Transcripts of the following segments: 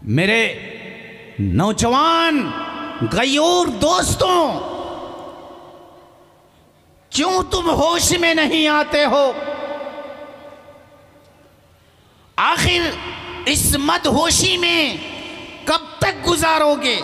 मेरे नौजवान गयूर दोस्तों, क्यों तुम होश में नहीं आते हो? आखिर इस मदहोशी में कब तक गुजारोगे?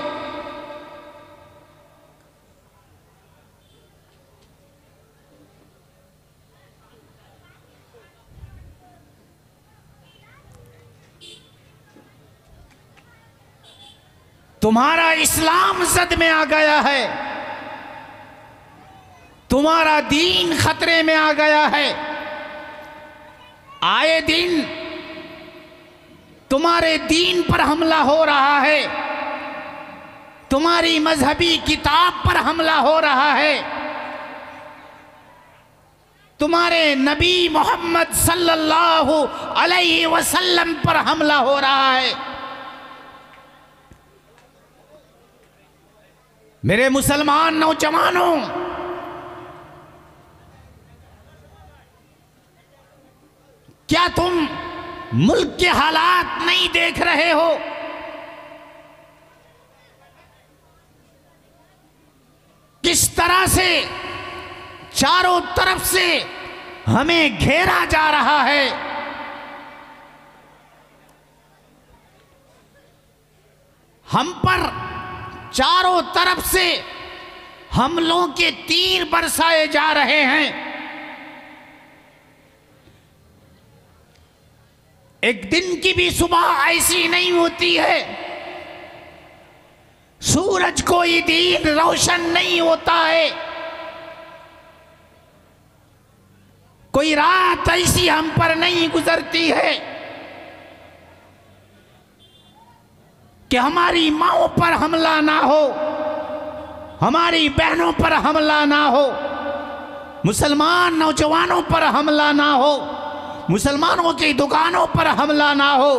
तुम्हारा इस्लाम जद में आ गया है, तुम्हारा दीन खतरे में आ गया है। आए दिन तुम्हारे दीन पर हमला हो रहा है, तुम्हारी मजहबी किताब पर हमला हो रहा है, तुम्हारे नबी मोहम्मद सल्लल्लाहु अलैहि वसल्लम पर हमला हो रहा है। मेरे मुसलमान नौजवानों, क्या तुम मुल्क के हालात नहीं देख रहे हो? किस तरह से चारों तरफ से हमें घेरा जा रहा है। हम पर चारों तरफ से हमलों के तीर बरसाए जा रहे हैं। एक दिन की भी सुबह ऐसी नहीं होती है, सूरज कोई दिन रोशन नहीं होता है, कोई रात ऐसी हम पर नहीं गुजरती है कि हमारी माओं पर हमला ना हो, हमारी बहनों पर हमला ना हो, मुसलमान नौजवानों पर हमला ना हो, मुसलमानों की दुकानों पर हमला ना हो,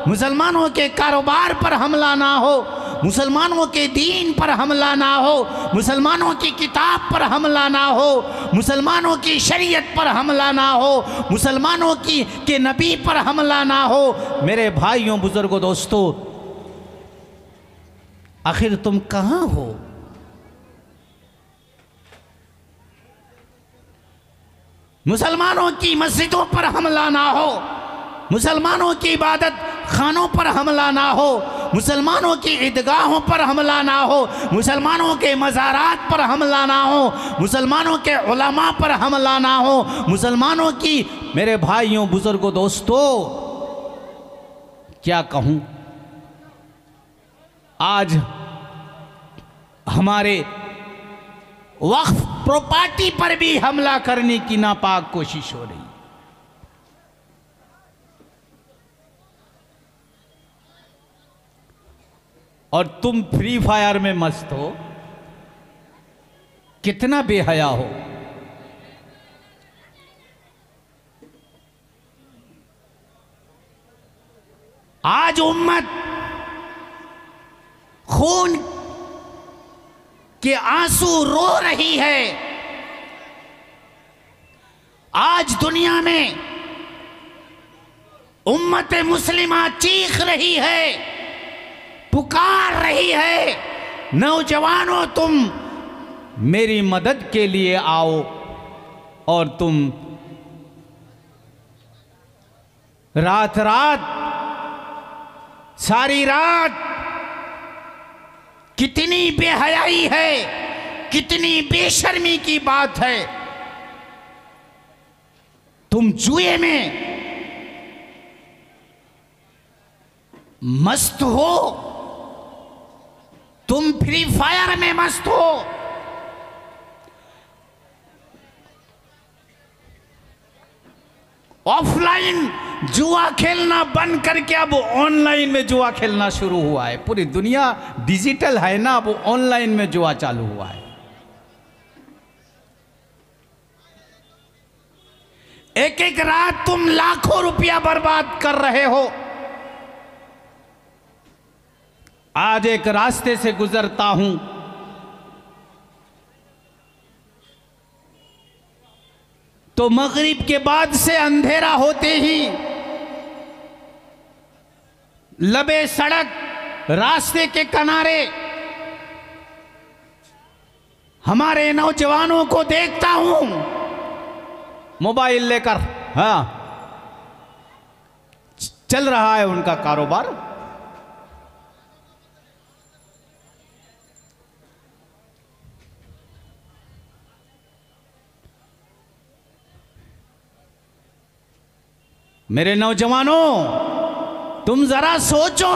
मुसलमानों के कारोबार पर हमला ना हो, मुसलमानों के दीन पर हमला ना हो, मुसलमानों की किताब पर हमला ना हो, मुसलमानों की शरीयत पर हमला ना हो, मुसलमानों के नबी पर हमला ना हो। मेरे भाइयों, बुजुर्गों, दोस्तों, आखिर तुम कहां हो? मुसलमानों की मस्जिदों पर हमला ना हो, मुसलमानों की इबादत खानों पर हमला ना हो, मुसलमानों की ईदगाहों पर हमला ना हो, मुसलमानों के मज़ारात पर हमला ना हो, मुसलमानों के उलमा पर हमला ना हो, मुसलमानों की, मेरे भाइयों, बुजुर्गों, दोस्तों, क्या कहूं, आज हमारे वक्फ प्रॉपर्टी पर भी हमला करने की नापाक कोशिश हो रही। और तुम फ्री फायर में मस्त हो। कितना बेहया हो। आज उम्मत खून के आंसू रो रही है। आज दुनिया में उम्मत मुस्लिमा चीख रही है, पुकार रही है, नौजवानों तुम मेरी मदद के लिए आओ। और तुम रात रात, सारी रात, कितनी बेहयाई है, कितनी बेशर्मी की बात है। तुम जुए में मस्त हो, तुम फ्री फायर में मस्त हो। ऑफलाइन जुआ खेलना बंद करके अब ऑनलाइन में जुआ खेलना शुरू हुआ है। पूरी दुनिया डिजिटल है ना, अब ऑनलाइन में जुआ चालू हुआ है। एक एक रात तुम लाखों रुपया बर्बाद कर रहे हो। आज एक रास्ते से गुजरता हूं, तो मगरिब के बाद से अंधेरा होते ही लबे सड़क रास्ते के किनारे हमारे नौजवानों को देखता हूं मोबाइल लेकर, हाँ, चल रहा है उनका कारोबार। मेरे नौजवानों, तुम जरा सोचो,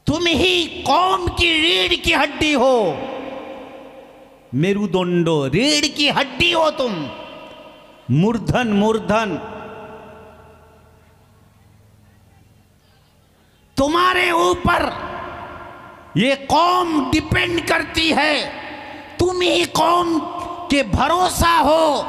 तुम ही कौम की रीढ़ की हड्डी हो, मेरुदंडो, रीढ़ की हड्डी हो तुम, मूर्धन मूर्धन। तुम्हारे ऊपर ये कौम डिपेंड करती है, तुम ही कौम के भरोसा हो,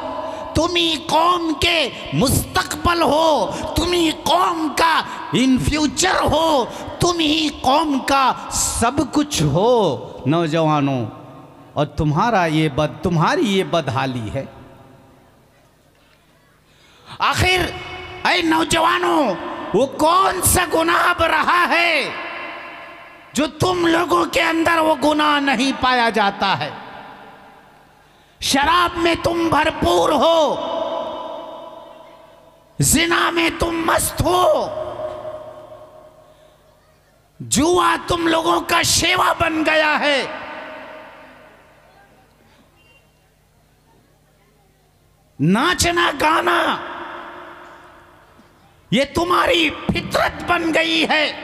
तुम ही कौम के मुस्तकबल हो, तुम ही कौम का इन फ्यूचर हो, तुम ही कौम का सब कुछ हो नौजवानों। और तुम्हारी ये बदहाली है। आखिर ऐ नौजवानों, वो कौन सा गुनाह रहा है जो तुम लोगों के अंदर वो गुनाह नहीं पाया जाता है? शराब में तुम भरपूर हो, जिना में तुम मस्त हो, जुआ तुम लोगों का शेवा बन गया है। नाचना गाना ये तुम्हारी फितरत बन गई है।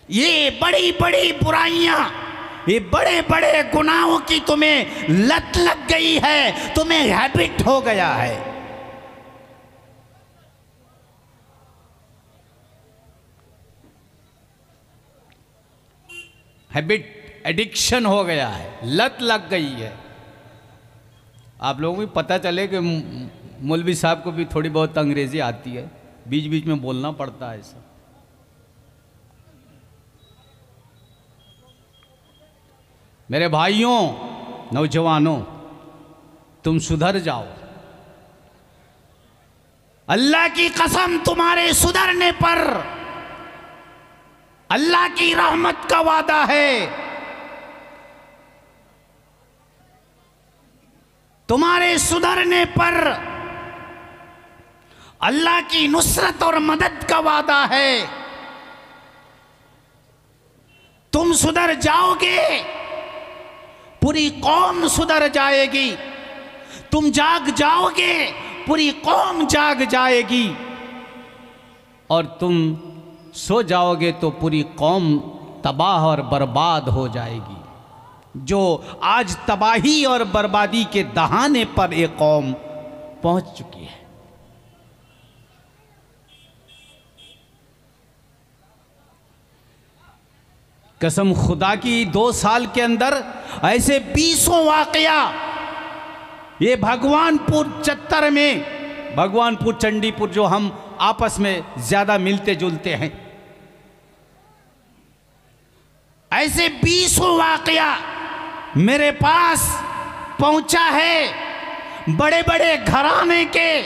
ये बड़ी बड़ी बुराइयां, ये बड़े बड़े गुनाहों की तुम्हें लत लग गई है, तुम्हें हैबिट हो गया है। हैबिट, एडिक्शन हो गया है, लत लग गई है। आप लोगों को भी पता चले कि मौलवी साहब को भी थोड़ी बहुत अंग्रेजी आती है, बीच बीच में बोलना पड़ता है ऐसा। मेरे भाइयों, नौजवानों, तुम सुधर जाओ। अल्लाह की कसम, तुम्हारे सुधरने पर अल्लाह की रहमत का वादा है। तुम्हारे सुधरने पर अल्लाह की नुसरत और मदद का वादा है। तुम सुधर जाओगे, पूरी कौम सुधर जाएगी। तुम जाग जाओगे, पूरी कौम जाग जाएगी। और तुम सो जाओगे तो पूरी कौम तबाह और बर्बाद हो जाएगी। जो आज तबाही और बर्बादी के दहाने पर एक कौम पहुंच चुकी है। कसम खुदा की, 2 साल के अंदर ऐसे 20 वाकया ये भगवानपुर चत्तर में, भगवानपुर चंडीपुर जो हम आपस में ज्यादा मिलते जुलते हैं, ऐसे 20 वाकया मेरे पास पहुंचा है। बड़े बड़े घराने के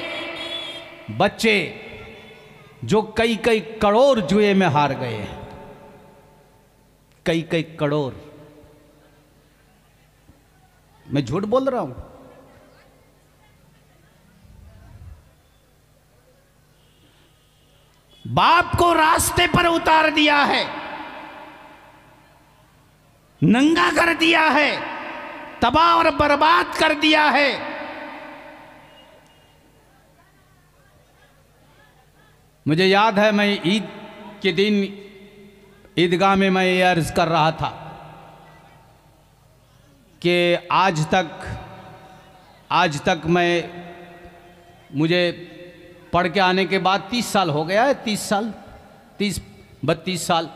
बच्चे जो कई कई करोड़ जुए में हार गए हैं, कई कई करोड़। मैं झूठ बोल रहा हूं? बाप को रास्ते पर उतार दिया है, नंगा कर दिया है, तबाह और बर्बाद कर दिया है। मुझे याद है, मैं ईद के दिन ईदगाह में मैं ये अर्ज कर रहा था कि आज तक मुझे पढ़ के आने के बाद 30 साल हो गया है, 32 साल।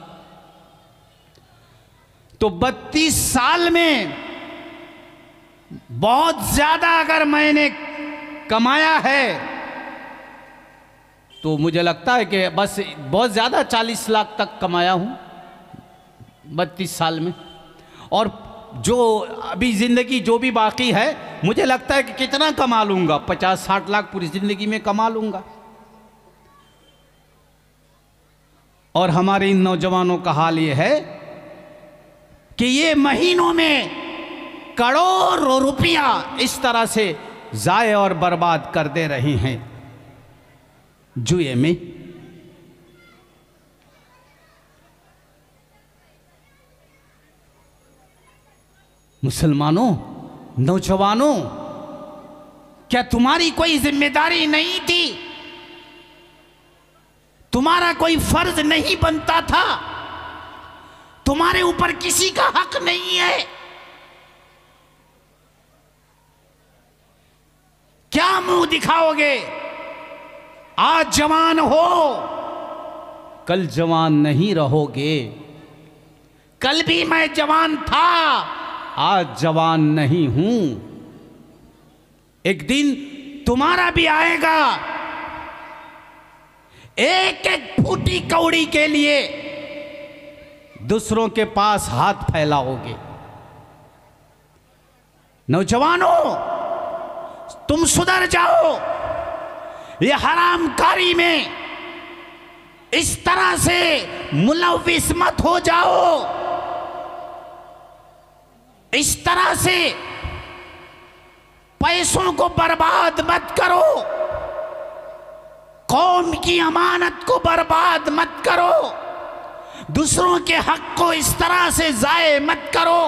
तो 32 साल में बहुत ज्यादा अगर मैंने कमाया है तो मुझे लगता है कि बस बहुत ज्यादा 40 लाख तक कमाया हूं 32 साल में। और जो अभी जिंदगी जो भी बाकी है, मुझे लगता है कि कितना कमा लूंगा, 50-60 लाख पूरी जिंदगी में कमा लूंगा। और हमारे इन नौजवानों का हाल ये है कि ये महीनों में करोड़ों रुपया इस तरह से जाए और बर्बाद कर दे रहे हैं जुए में। मुसलमानों, नौजवानों, क्या तुम्हारी कोई जिम्मेदारी नहीं थी? तुम्हारा कोई फर्ज नहीं बनता था? तुम्हारे ऊपर किसी का हक नहीं है? क्या मुंह दिखाओगे? आज जवान हो, कल जवान नहीं रहोगे। कल भी मैं जवान था, आज जवान नहीं हूं। एक दिन तुम्हारा भी आएगा। एक एक फूटी कौड़ी के लिए दूसरों के पास हाथ फैलाओगे। नौजवानों, तुम सुधर जाओ। ये हरामकारी में इस तरह से मुलव्विस मत हो जाओ। इस तरह से पैसों को बर्बाद मत करो। कौम की अमानत को बर्बाद मत करो। दूसरों के हक को इस तरह से जाये मत करो।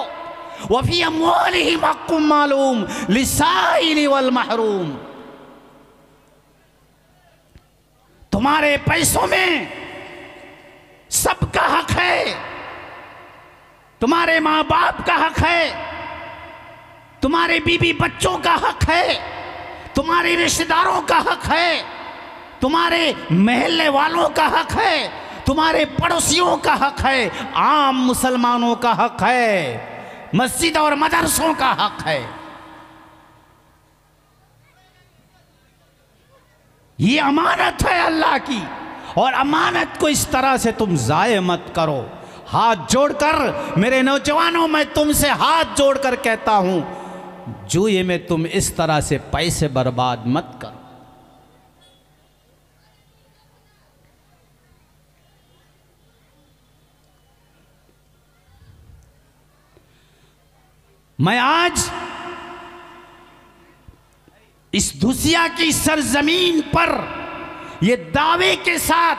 वफी अम्वालिहिम हक्कुम मालूम लिस्साइल वल महरूम। तुम्हारे पैसों में सबका हक है। तुम्हारे माँ बाप का हक है। तुम्हारे बीवी बच्चों का हक है। तुम्हारे रिश्तेदारों का हक है। तुम्हारे महल्ले वालों का हक है। तुम्हारे पड़ोसियों का हक है। आम मुसलमानों का हक है। मस्जिद और मदरसों का हक है। ये अमानत है अल्लाह की, और अमानत को इस तरह से तुम जाये मत करो। हाथ जोड़कर मेरे नौजवानों, मैं तुमसे हाथ जोड़कर कहता हूं, जुए में तुम इस तरह से पैसे बर्बाद मत करो। मैं आज इस दुसिया की सरजमीन पर यह दावे के साथ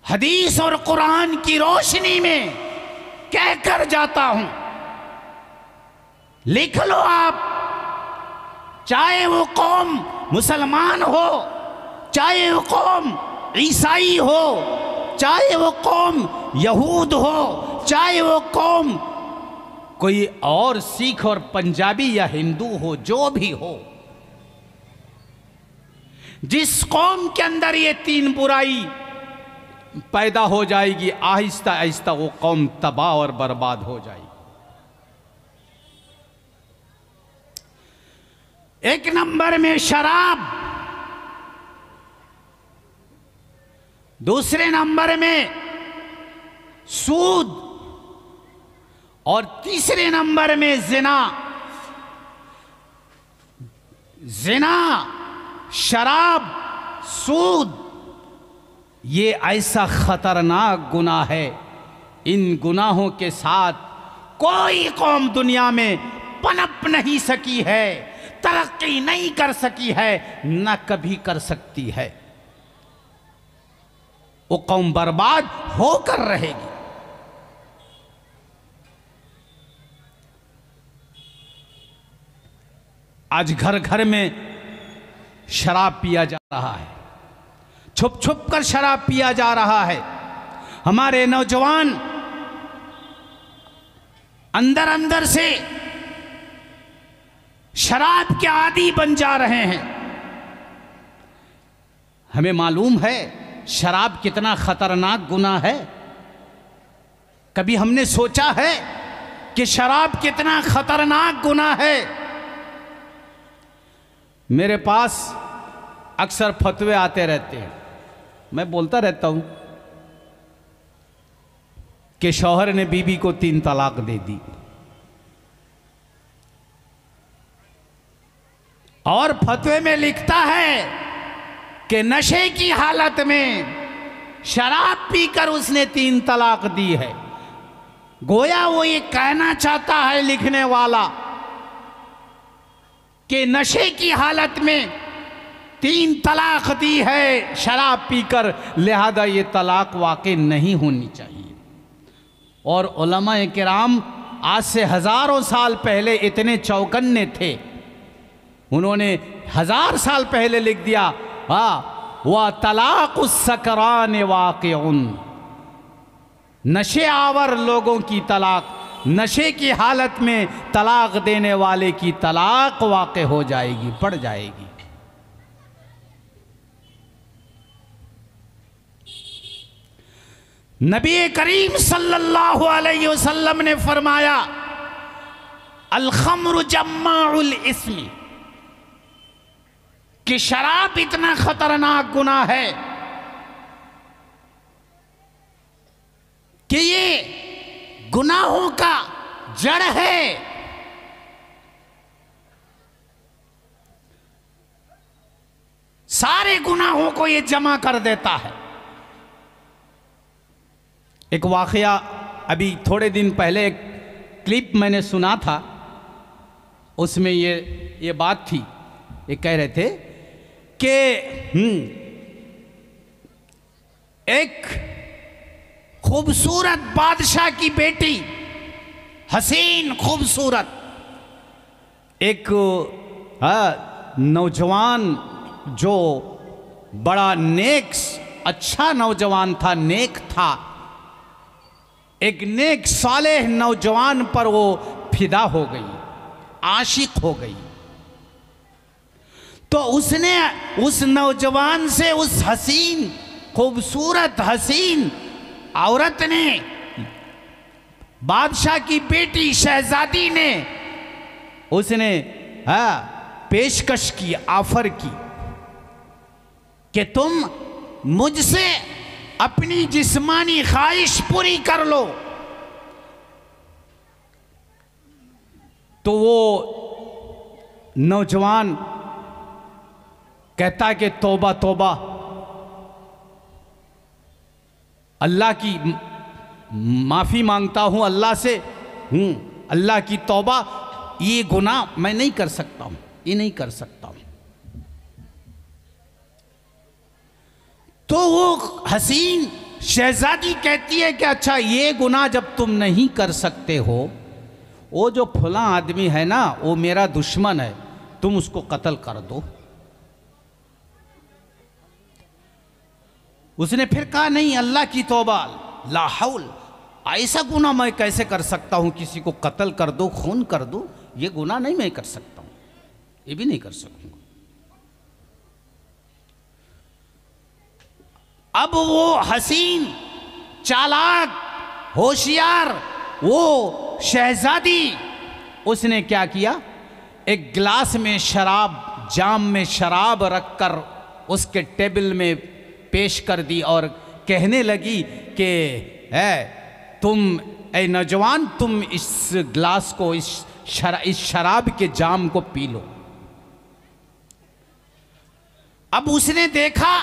हदीस और कुरान की रोशनी में कहकर जाता हूं, लिख लो आप, चाहे वो कौम मुसलमान हो, चाहे वो कौम ईसाई हो, चाहे वो कौम यहूद हो, चाहे वो कौम कोई और सिख और पंजाबी या हिंदू हो, जो भी हो, जिस कौम के अंदर ये तीन बुराई पैदा हो जाएगी, आहिस्ता आहिस्ता वो कौम तबाह और बर्बाद हो जाएगी। एक नंबर में शराब, दूसरे नंबर में सूद, और तीसरे नंबर में जिना। जिना, शराब, सूद, ये ऐसा खतरनाक गुनाह है। इन गुनाहों के साथ कोई कौम दुनिया में पनप नहीं सकी है, तरक्की नहीं कर सकी है, न कभी कर सकती है। वो कौम बर्बाद होकर रहेगी। आज घर घर में शराब पिया जा रहा है, छुप छुप कर शराब पिया जा रहा है। हमारे नौजवान अंदर अंदर से शराब के आदी बन जा रहे हैं। हमें मालूम है शराब कितना खतरनाक गुनाह है। कभी हमने सोचा है कि शराब कितना खतरनाक गुनाह है? मेरे पास अक्सर फतवे आते रहते हैं। मैं बोलता रहता हूं कि शौहर ने बीवी को 3 तलाक दे दी, और फतवे में लिखता है कि नशे की हालत में शराब पीकर उसने 3 तलाक दी है। गोया वो ये कहना चाहता है लिखने वाला कि नशे की हालत में 3 तलाक दी है शराब पीकर, लिहाजा ये तलाक वाकई नहीं होनी चाहिए। और उलमा किराम आज से हजारों साल पहले इतने चौकन्ने थे, उन्होंने 1000 साल पहले लिख दिया, व तलाक सकरान वाक़िउन, नशे आवर लोगों की तलाक, नशे की हालत में तलाक देने वाले की तलाक वाक़ हो जाएगी, पड़ जाएगी। नबी करीम सल्लल्लाहु अलैहि वसल्लम ने फरमाया, अल खम्रु जम्माउल इस्मी, कि शराब इतना खतरनाक गुनाह है कि ये गुनाहों का जड़ है। सारे गुनाहों को ये जमा कर देता है। एक वाकया अभी थोड़े दिन पहले एक क्लिप मैंने सुना था, उसमें ये बात थी, ये कह रहे थे कि एक खूबसूरत बादशाह की बेटी, हसीन खूबसूरत, एक नौजवान जो बड़ा नेक, अच्छा नौजवान था, नेक था, एक नेक सालेह नौजवान पर वो फिदा हो गई, आशिक हो गई। तो उसने उस नौजवान से, उस हसीन खूबसूरत हसीन औरत ने, बादशाह की बेटी शहजादी ने, उसने पेशकश की, ऑफर की कि तुम मुझसे अपनी जिस्मानी ख्वाहिश पूरी कर लो। तो वो नौजवान कहता कि तौबा तौबा, अल्लाह की माफ़ी मांगता हूँ अल्लाह से, अल्लाह की तौबा, ये गुनाह मैं नहीं कर सकता हूँ, ये नहीं कर सकता हूँ। तो वो हसीन शहजादी कहती है कि अच्छा, ये गुनाह जब तुम नहीं कर सकते हो, वो जो फला आदमी है ना, वो मेरा दुश्मन है, तुम उसको कत्ल कर दो। उसने फिर कहा, नहीं, अल्लाह की तौबा, ला हौल, ऐसा गुनाह मैं कैसे कर सकता हूं, किसी को कत्ल कर दो, खून कर दो, ये गुनाह नहीं मैं कर सकता हूं, ये भी नहीं कर सकूंगा। अब वो हसीन, चालाक, होशियार वो शहजादी, उसने क्या किया, एक गिलास में शराब, जाम में शराब रखकर उसके टेबल में पेश कर दी और कहने लगी कि तुम, ए नौजवान, तुम इस गिलास को, इस शराब के जाम को पी लो। अब उसने देखा,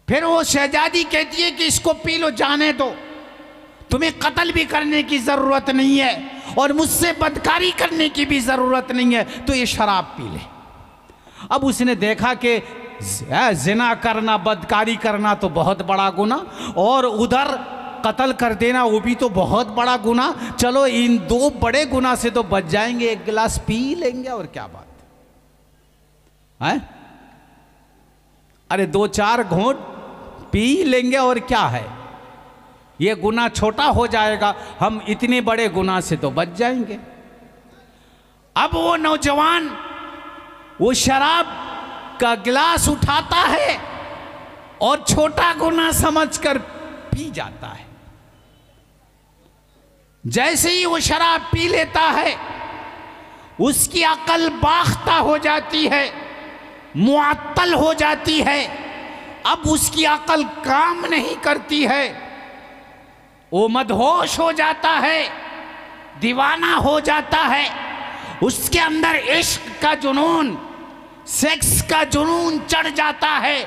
फिर वो शहजादी कहती है कि इसको पी लो, जाने दो, तुम्हें कत्ल भी करने की जरूरत नहीं है और मुझसे बदकारी करने की भी जरूरत नहीं है, तो ये शराब पी ले। अब उसने देखा कि जिना करना, बदकारी करना तो बहुत बड़ा गुनाह, और उधर कत्ल कर देना वो भी तो बहुत बड़ा गुनाह। चलो इन 2 बड़े गुनाह से तो बच जाएंगे, एक गिलास पी लेंगे, और क्या बात है? अरे 2-4 घूंट पी लेंगे, और क्या है, ये गुनाह छोटा हो जाएगा, हम इतने बड़े गुनाह से तो बच जाएंगे। अब वो नौजवान वो शराब का गिलास उठाता है और छोटा गुनाह समझकर पी जाता है। जैसे ही वो शराब पी लेता है, उसकी अकल बाख्ता हो जाती है, मुअत्तल हो जाती है। अब उसकी अकल काम नहीं करती है, वो मदहोश हो जाता है, दीवाना हो जाता है, उसके अंदर इश्क का जुनून, सेक्स का जुनून चढ़ जाता है।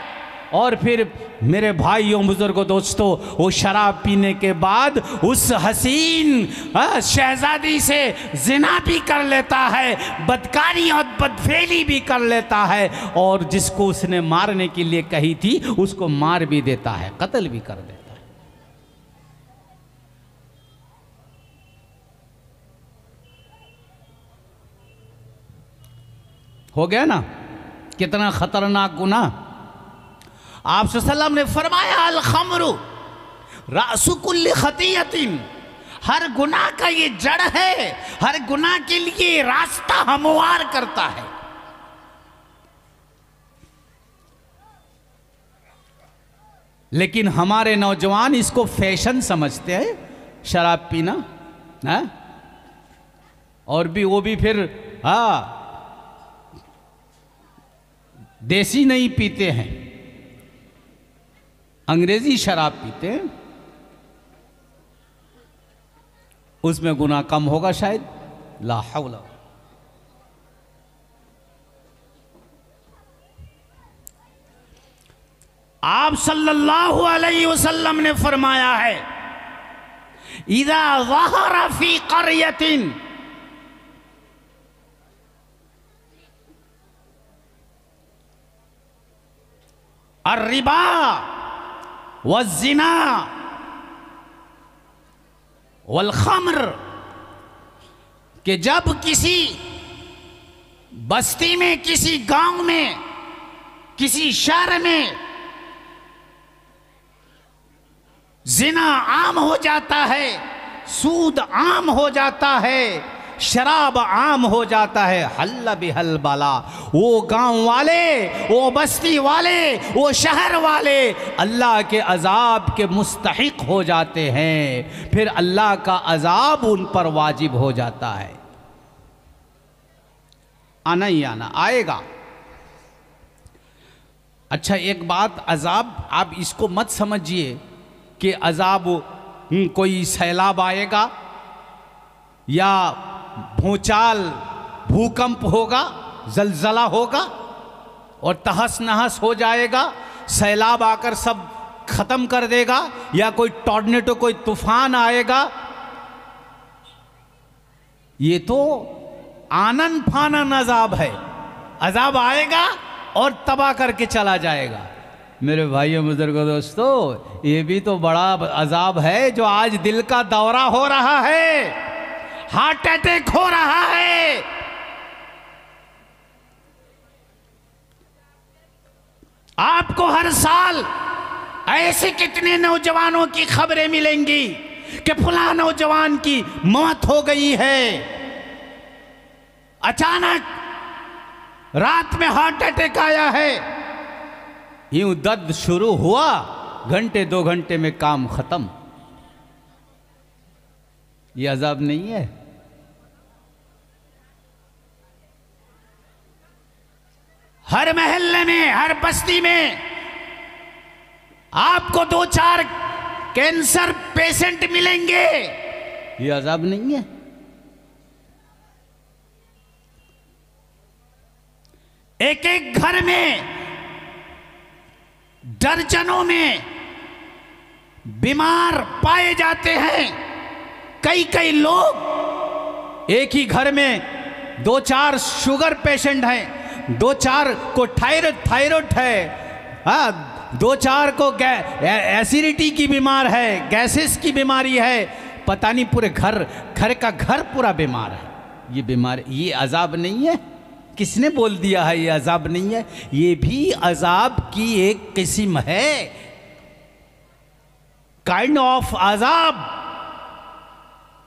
और फिर मेरे भाइयों बुजुर्गों दोस्तों, वो शराब पीने के बाद उस हसीन शहजादी से जिना भी कर लेता है, बदकारी और बदफेली भी कर लेता है, और जिसको उसने मारने के लिए कही थी उसको मार भी देता है, कत्ल भी कर देता है। हो गया ना कितना खतरनाक गुनाह। आप सल्लल्लाहु ने फरमाया अल खमरु रासु कुल्ली खतियतिन, हर गुनाह का ये जड़ है, हर गुनाह के लिए रास्ता हमवार करता है। लेकिन हमारे नौजवान इसको फैशन समझते हैं, शराब पीना है, और भी वो भी फिर देसी नहीं पीते हैं, अंग्रेजी शराब पीते हैं। उसमें गुनाह कम होगा शायद, ला हौला। आप सल्लल्लाहु अलैहि वसल्लम ने फरमाया है इज़ा ज़हरा फी क़रयतिन अर्रिबा वज़्ज़िना वल खम्र, कि जब किसी बस्ती में, किसी गांव में, किसी शहर में जिना आम हो जाता है, सूद आम हो जाता है, शराब आम हो जाता है, हल्ला बिहल बाला, वो गांव वाले, वो बस्ती वाले, वो शहर वाले अल्लाह के अजाब के मुस्तहिक हो जाते हैं, फिर अल्लाह का अजाब उन पर वाजिब हो जाता है। आना ही आना आएगा। अच्छा एक बात, अजाब आप इसको मत समझिए कि अजाब कोई सैलाब आएगा या भूचाल भूकंप होगा, जलजला होगा और तहस नहस हो जाएगा, सैलाब आकर सब खत्म कर देगा, या कोई टॉर्नेडो, कोई तूफान आएगा। ये तो आनन फानन अजाब है, अजाब आएगा और तबाह करके चला जाएगा। मेरे भाइयों बुजुर्गों दोस्तों, ये भी तो बड़ा अजाब है जो आज दिल का दौरा हो रहा है, हार्ट अटैक हो रहा है। आपको हर साल ऐसे कितने नौजवानों की खबरें मिलेंगी कि फलां नौजवान की मौत हो गई है, अचानक रात में हार्ट अटैक आया है, यूं दर्द शुरू हुआ, घंटे 2 घंटे में काम खत्म। ये अजाब नहीं है? हर महल्ले में, हर बस्ती में आपको 2-4 कैंसर पेशेंट मिलेंगे। ये अजाब नहीं है? एक एक घर में दर्जनों में बीमार पाए जाते हैं। कई कई लोग, एक ही घर में 2-4 शुगर पेशेंट हैं, 2-4 को थायराइड है, 2-4 को एसिडिटी की बीमार है, गैसेस की बीमारी है, पता नहीं पूरे घर का घर पूरा बीमार है। ये बीमारी, ये अजाब नहीं है? किसने बोल दिया है ये अजाब नहीं है? ये भी अजाब की एक किस्म है, काइंड ऑफ अजाब।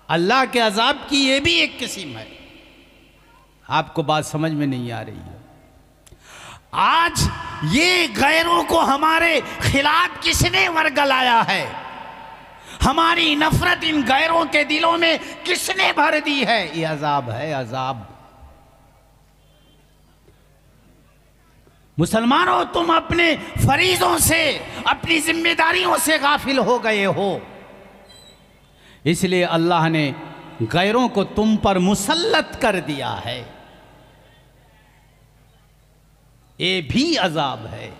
अल्लाह के अजाब की ये भी एक किस्म है। आपको बात समझ में नहीं आ रही है? आज ये गैरों को हमारे खिलाफ किसने वर्गलाया है? हमारी नफरत इन गैरों के दिलों में किसने भर दी है? ये अजाब है, अजाब। मुसलमानों, तुम अपने फरीजों से, अपनी जिम्मेदारियों से गाफिल हो गए हो, इसलिए अल्लाह ने गैरों को तुम पर मुसल्लत कर दिया है। ये भी अजाब है।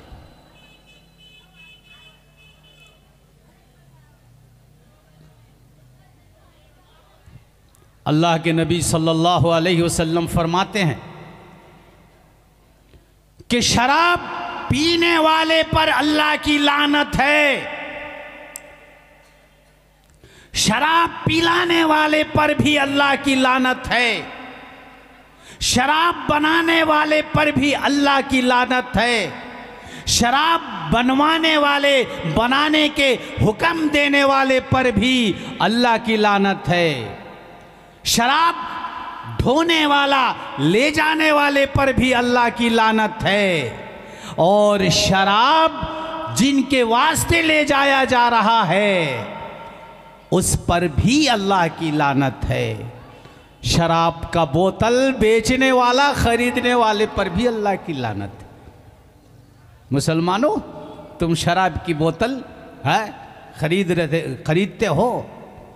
अल्लाह के नबी सल्लल्लाहु अलैहि वसल्लम फरमाते हैं कि शराब पीने वाले पर अल्लाह की लानत है, शराब पिलाने वाले पर भी अल्लाह की लानत है, शराब बनाने वाले पर भी अल्लाह की लानत है, शराब बनवाने वाले, बनाने के हुक्म देने वाले पर भी अल्लाह की लानत है, शराब ढोने वाला, ले जाने वाले पर भी अल्लाह की लानत है, और शराब जिनके वास्ते ले जाया जा रहा है उस पर भी अल्लाह की लानत है। शराब का बोतल बेचने वाला, खरीदने वाले पर भी अल्लाह की लानत है। मुसलमानों, तुम शराब की बोतल है खरीदते हो,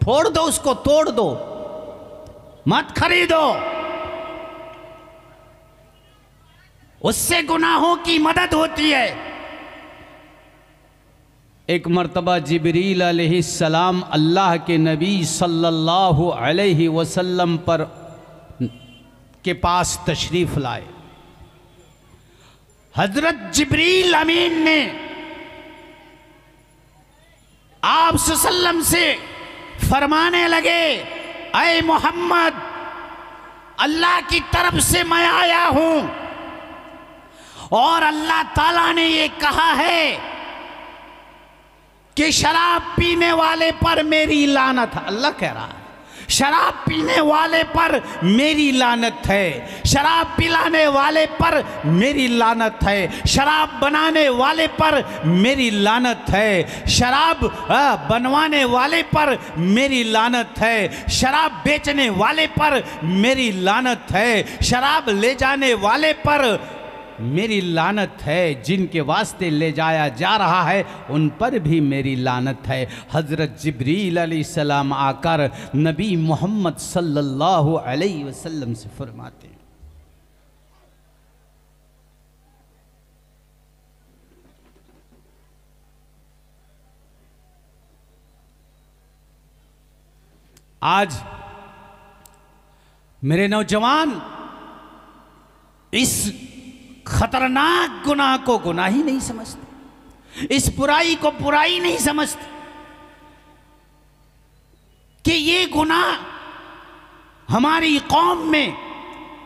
फोड़ दो उसको, तोड़ दो, मत खरीदो। उससे गुनाहों की मदद होती है। एक मर्तबा जिब्रील अलैहिस्सलाम अल्लाह के नबी सल्लल्लाहु अलैहि वसल्लम पर के पास तशरीफ लाए। हजरत जिब्रील अमीन ने आप सल्लम से फरमाने लगे, ऐ मोहम्मद, अल्लाह की तरफ से मैं आया हूं और अल्लाह ताला ने ये कहा है कि शराब पीने वाले पर मेरी लानत है। अल्लाह कह रहा है शराब पीने वाले पर मेरी लानत है, शराब पिलाने वाले पर मेरी लानत है, शराब बनाने वाले पर मेरी लानत है, शराब बनवाने वाले पर मेरी लानत है, शराब बेचने वाले पर मेरी लानत है, शराब ले जाने वाले पर मेरी लानत है, जिनके वास्ते ले जाया जा रहा है उन पर भी मेरी लानत है। हज़रत जिब्रील अलैहिस्सलाम आकर नबी मोहम्मद सल्लल्लाहु अलैहि वसल्लम से फरमाते हैं, आज मेरे नौजवान इस खतरनाक गुनाह को गुनाह ही नहीं समझते, इस बुराई को बुराई नहीं समझते कि ये गुनाह हमारी कौम में,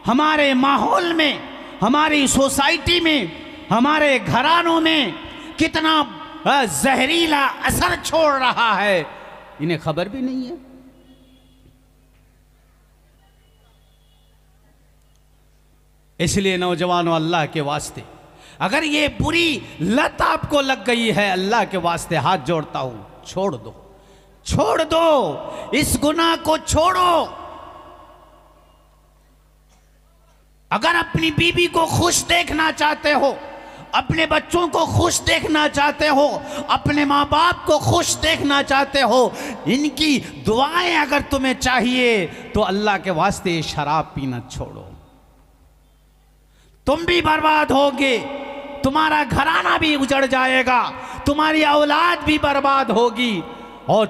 हमारे माहौल में, हमारी सोसाइटी में, हमारे घरानों में कितना जहरीला असर छोड़ रहा है, इन्हें खबर भी नहीं है। इसलिए नौजवानों, अल्लाह के वास्ते, अगर ये बुरी लत आपको लग गई है, अल्लाह के वास्ते हाथ जोड़ता हूं, छोड़ दो, छोड़ दो, इस गुनाह को छोड़ो। अगर अपनी बीवी को खुश देखना चाहते हो, अपने बच्चों को खुश देखना चाहते हो, अपने माँ बाप को खुश देखना चाहते हो, इनकी दुआएं अगर तुम्हें चाहिए तो अल्लाह के वास्ते शराब पीना छोड़ो। तुम भी बर्बाद होगे, तुम्हारा घराना भी उजड़ जाएगा, तुम्हारी औलाद भी बर्बाद होगी, और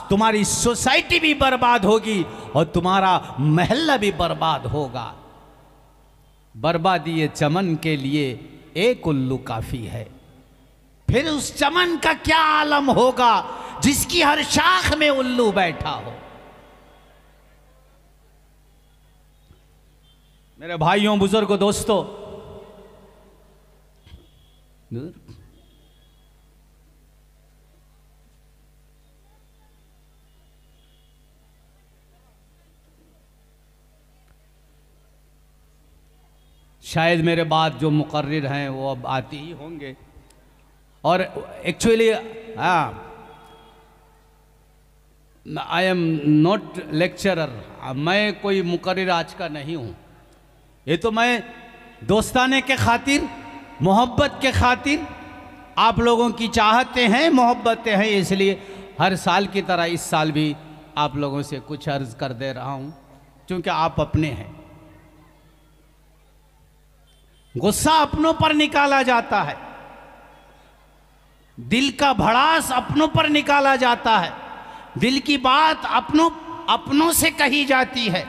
तुम्हारी सोसाइटी भी बर्बाद होगी, और तुम्हारा महल्ला भी बर्बाद होगा। बर्बादी चमन के लिए एक उल्लू काफी है, फिर उस चमन का क्या आलम होगा जिसकी हर शाख में उल्लू बैठा हो। मेरे भाइयों, बुजुर्गों, दोस्तों, शायद मेरे बाद जो मुकर्रिर हैं वो अब आते ही होंगे, और actually I am not lecturer, मैं कोई मुकर्रिर आज का नहीं हूँ। ये तो मैं दोस्ताने के खातिर, मोहब्बत के खातिर, आप लोगों की चाहते हैं, मोहब्बतें हैं, इसलिए हर साल की तरह इस साल भी आप लोगों से कुछ अर्ज कर दे रहा हूँ, क्योंकि आप अपने हैं। गुस्सा अपनों पर निकाला जाता है, दिल का भड़ास अपनों पर निकाला जाता है, दिल की बात अपनों अपनों से कही जाती है,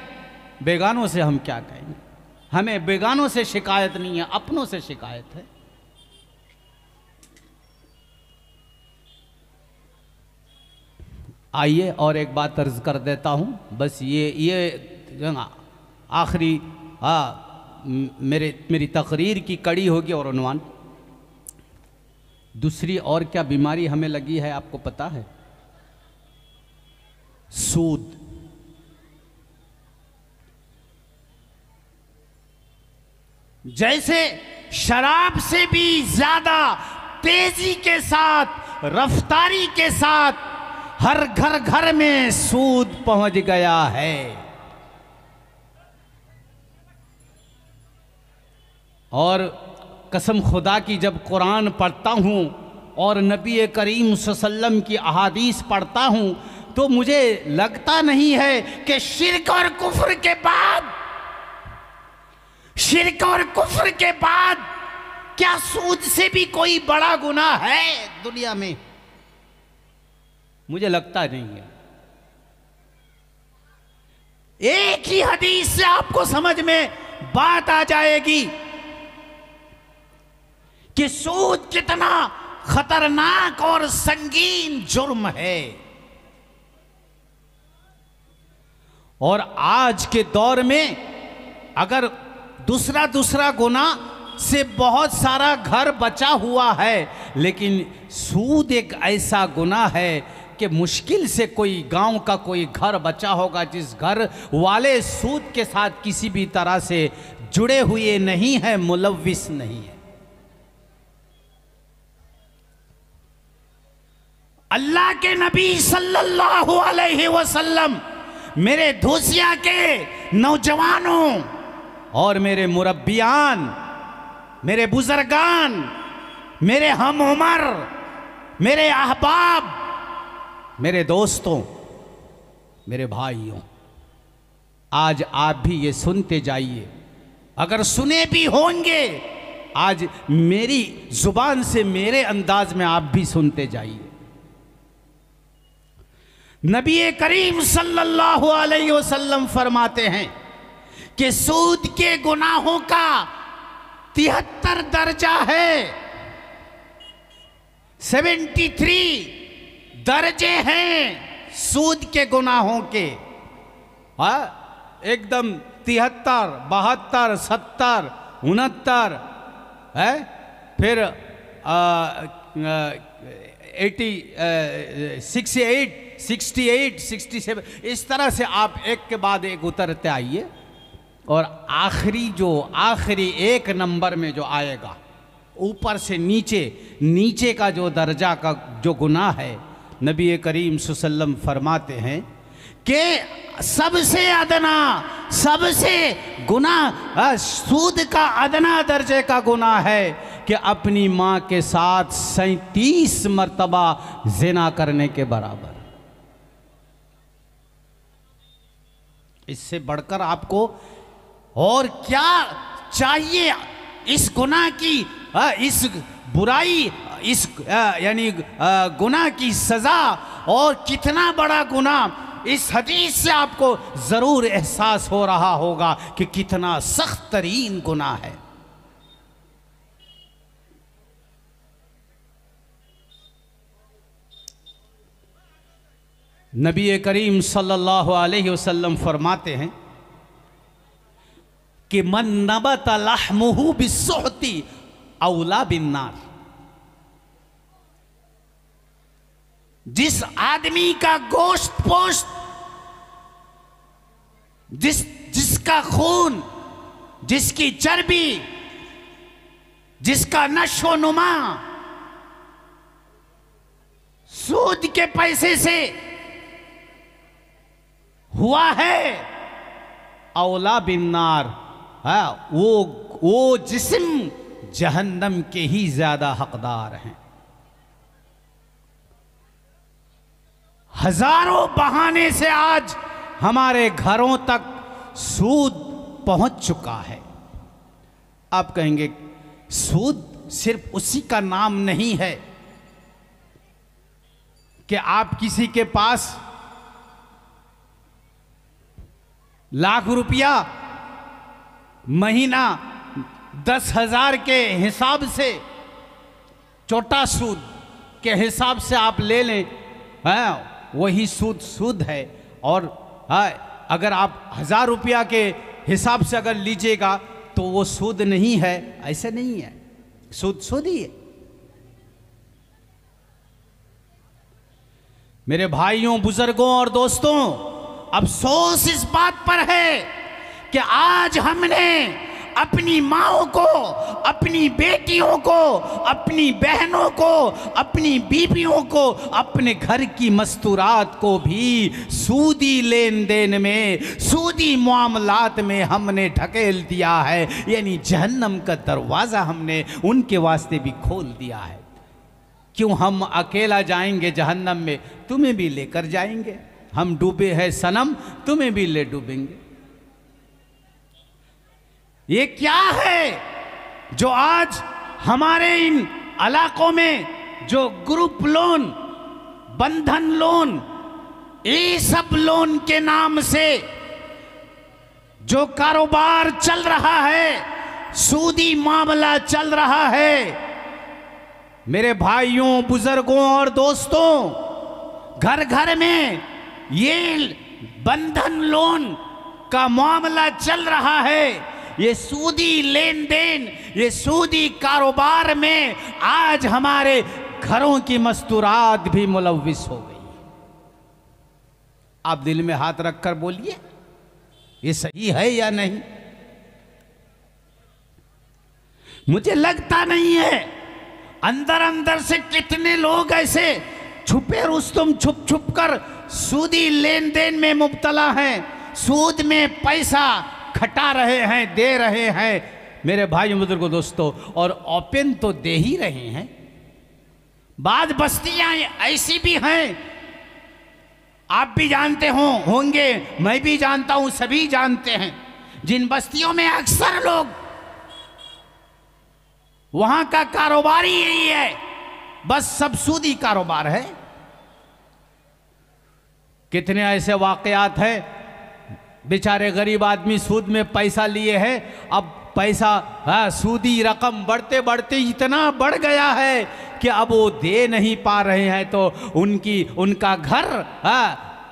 बेगानों से हम क्या कहेंगे। हमें बेगानों से शिकायत नहीं है, अपनों से शिकायत है। आइए और एक बात अर्ज कर देता हूं, बस ये आखिरी मेरी तकरीर की कड़ी होगी और उन्वान। दूसरी और क्या बीमारी हमें लगी है आपको पता है? सूद। जैसे शराब से भी ज्यादा तेजी के साथ, रफ्तारी के साथ हर घर घर में सूद पहुंच गया है। और कसम खुदा की जब कुरान पढ़ता हूँ और नबी करीम सल्लल्लाहु की अहादीस पढ़ता हूँ तो मुझे लगता नहीं है कि शिर्क और कुफ्र के बाद, शिर्क और कुफ्र के बाद क्या सूद से भी कोई बड़ा गुनाह है दुनिया में? मुझे लगता नहीं है। एक ही हदीस से आपको समझ में बात आ जाएगी कि सूद कितना खतरनाक और संगीन जुर्म है। और आज के दौर में अगर दूसरा गुनाह से बहुत सारा घर बचा हुआ है, लेकिन सूद एक ऐसा गुनाह है कि मुश्किल से कोई गांव का कोई घर बचा होगा जिस घर वाले सूद के साथ किसी भी तरह से जुड़े हुए नहीं है, मुलव्विस नहीं है। अल्लाह के नबी सल्लल्लाहु अलैहि वसल्लम मेरे धूसिया के नौजवानों और मेरे मुरब्बियान, मेरे बुजुर्गान, मेरे हम उमर, मेरे अहबाब, मेरे दोस्तों, मेरे भाइयों, आज आप भी ये सुनते जाइए। अगर सुने भी होंगे आज मेरी जुबान से, मेरे अंदाज में आप भी सुनते जाइए। नबी करीम सल्लल्लाहु अलैहि वसल्लम फरमाते हैं कि सूद के गुनाहों का 73 दर्जा है, 73 दर्जे हैं सूद के गुनाहों के। एकदम 73, 72, 70, 69 है, फिर 80, 68, 68, 67, इस तरह से आप एक के बाद एक उतरते आइए। और आखिरी एक नंबर में जो आएगा, ऊपर से नीचे का जो दर्जा का जो गुनाह है, नबी करीम सल्लल्लाहु फरमाते हैं कि सबसे अदना, सबसे गुनाह, सूद का अदना दर्जे का गुनाह है कि अपनी माँ के साथ 37 मर्तबा ज़िना करने के बराबर। इससे बढ़कर आपको और क्या चाहिए? इस गुनाह की, इस बुराई, इस यानी गुनाह की सजा, और कितना बड़ा गुनाह, इस हदीस से आपको जरूर एहसास हो रहा होगा कि कितना सख्त तरीन गुनाह है। नबी करीम सल्लल्लाहु अलैहि वसल्लम फरमाते हैं कि मन नबत लहमुहु बिस्सुहती औला बिन्नार। जिस आदमी का गोश्त पोश्त, जिसका खून, जिसकी चर्बी, जिसका नशो नुमा सूद के पैसे से हुआ है, औला बिन्नार, वो जिस्म जहन्नम के ही ज्यादा हकदार हैं। हजारों बहाने से आज हमारे घरों तक सूद पहुंच चुका है। आप कहेंगे सूद सिर्फ उसी का नाम नहीं है कि आप किसी के पास लाख रुपया महीना 10,000 के हिसाब से, छोटा सूद के हिसाब से आप ले लें, वही सूद है। और अगर आप 1,000 रुपया के हिसाब से अगर लीजिएगा तो वो सूद नहीं है, ऐसे नहीं है, सूद ही है। मेरे भाइयों, बुजुर्गों और दोस्तों, अफसोस इस बात पर है कि आज हमने अपनी माओं को, अपनी बेटियों को, अपनी बहनों को, अपनी बीवियों को, अपने घर की मस्तूरात को भी सूदी लेन देन में, सूदी मामलात में हमने ढकेल दिया है। यानी जहन्नम का दरवाज़ा हमने उनके वास्ते भी खोल दिया है। क्यों हम अकेला जाएंगे जहन्नम में? तुम्हें भी लेकर जाएंगे। हम डूबे हैं सनम, तुम्हें भी ले डूबेंगे। ये क्या है जो आज हमारे इन इलाकों में जो ग्रुप लोन, बंधन लोन, ये सब लोन के नाम से जो कारोबार चल रहा है, सूदी मामला चल रहा है। मेरे भाइयों, बुजुर्गों और दोस्तों, घर घर में ये बंधन लोन का मामला चल रहा है। ये सूदी लेन देन, ये सूदी कारोबार में आज हमारे घरों की मस्तूरात भी मुलव्विस हो गई। आप दिल में हाथ रखकर बोलिए, ये सही है या नहीं? मुझे लगता नहीं है। अंदर अंदर से कितने लोग ऐसे छुपे रुस्तम छुप छुप कर सूदी लेन देन में मुब्तला हैं, सूद में पैसा खटा रहे हैं, दे रहे हैं। मेरे भाई बुजुर्गों दोस्तों, और ओपन तो दे ही रहे हैं। बाद बस्तियां ऐसी भी हैं, आप भी जानते होंगे, मैं भी जानता हूं, सभी जानते हैं, जिन बस्तियों में अक्सर लोग, वहां का कारोबार ही यही है, बस सब सूदी कारोबार है। कितने ऐसे वाकयात हैं, बेचारे गरीब आदमी सूद में पैसा लिए हैं, अब पैसा सूदी रकम बढ़ते बढ़ते इतना बढ़ गया है कि अब वो दे नहीं पा रहे हैं, तो उनका घर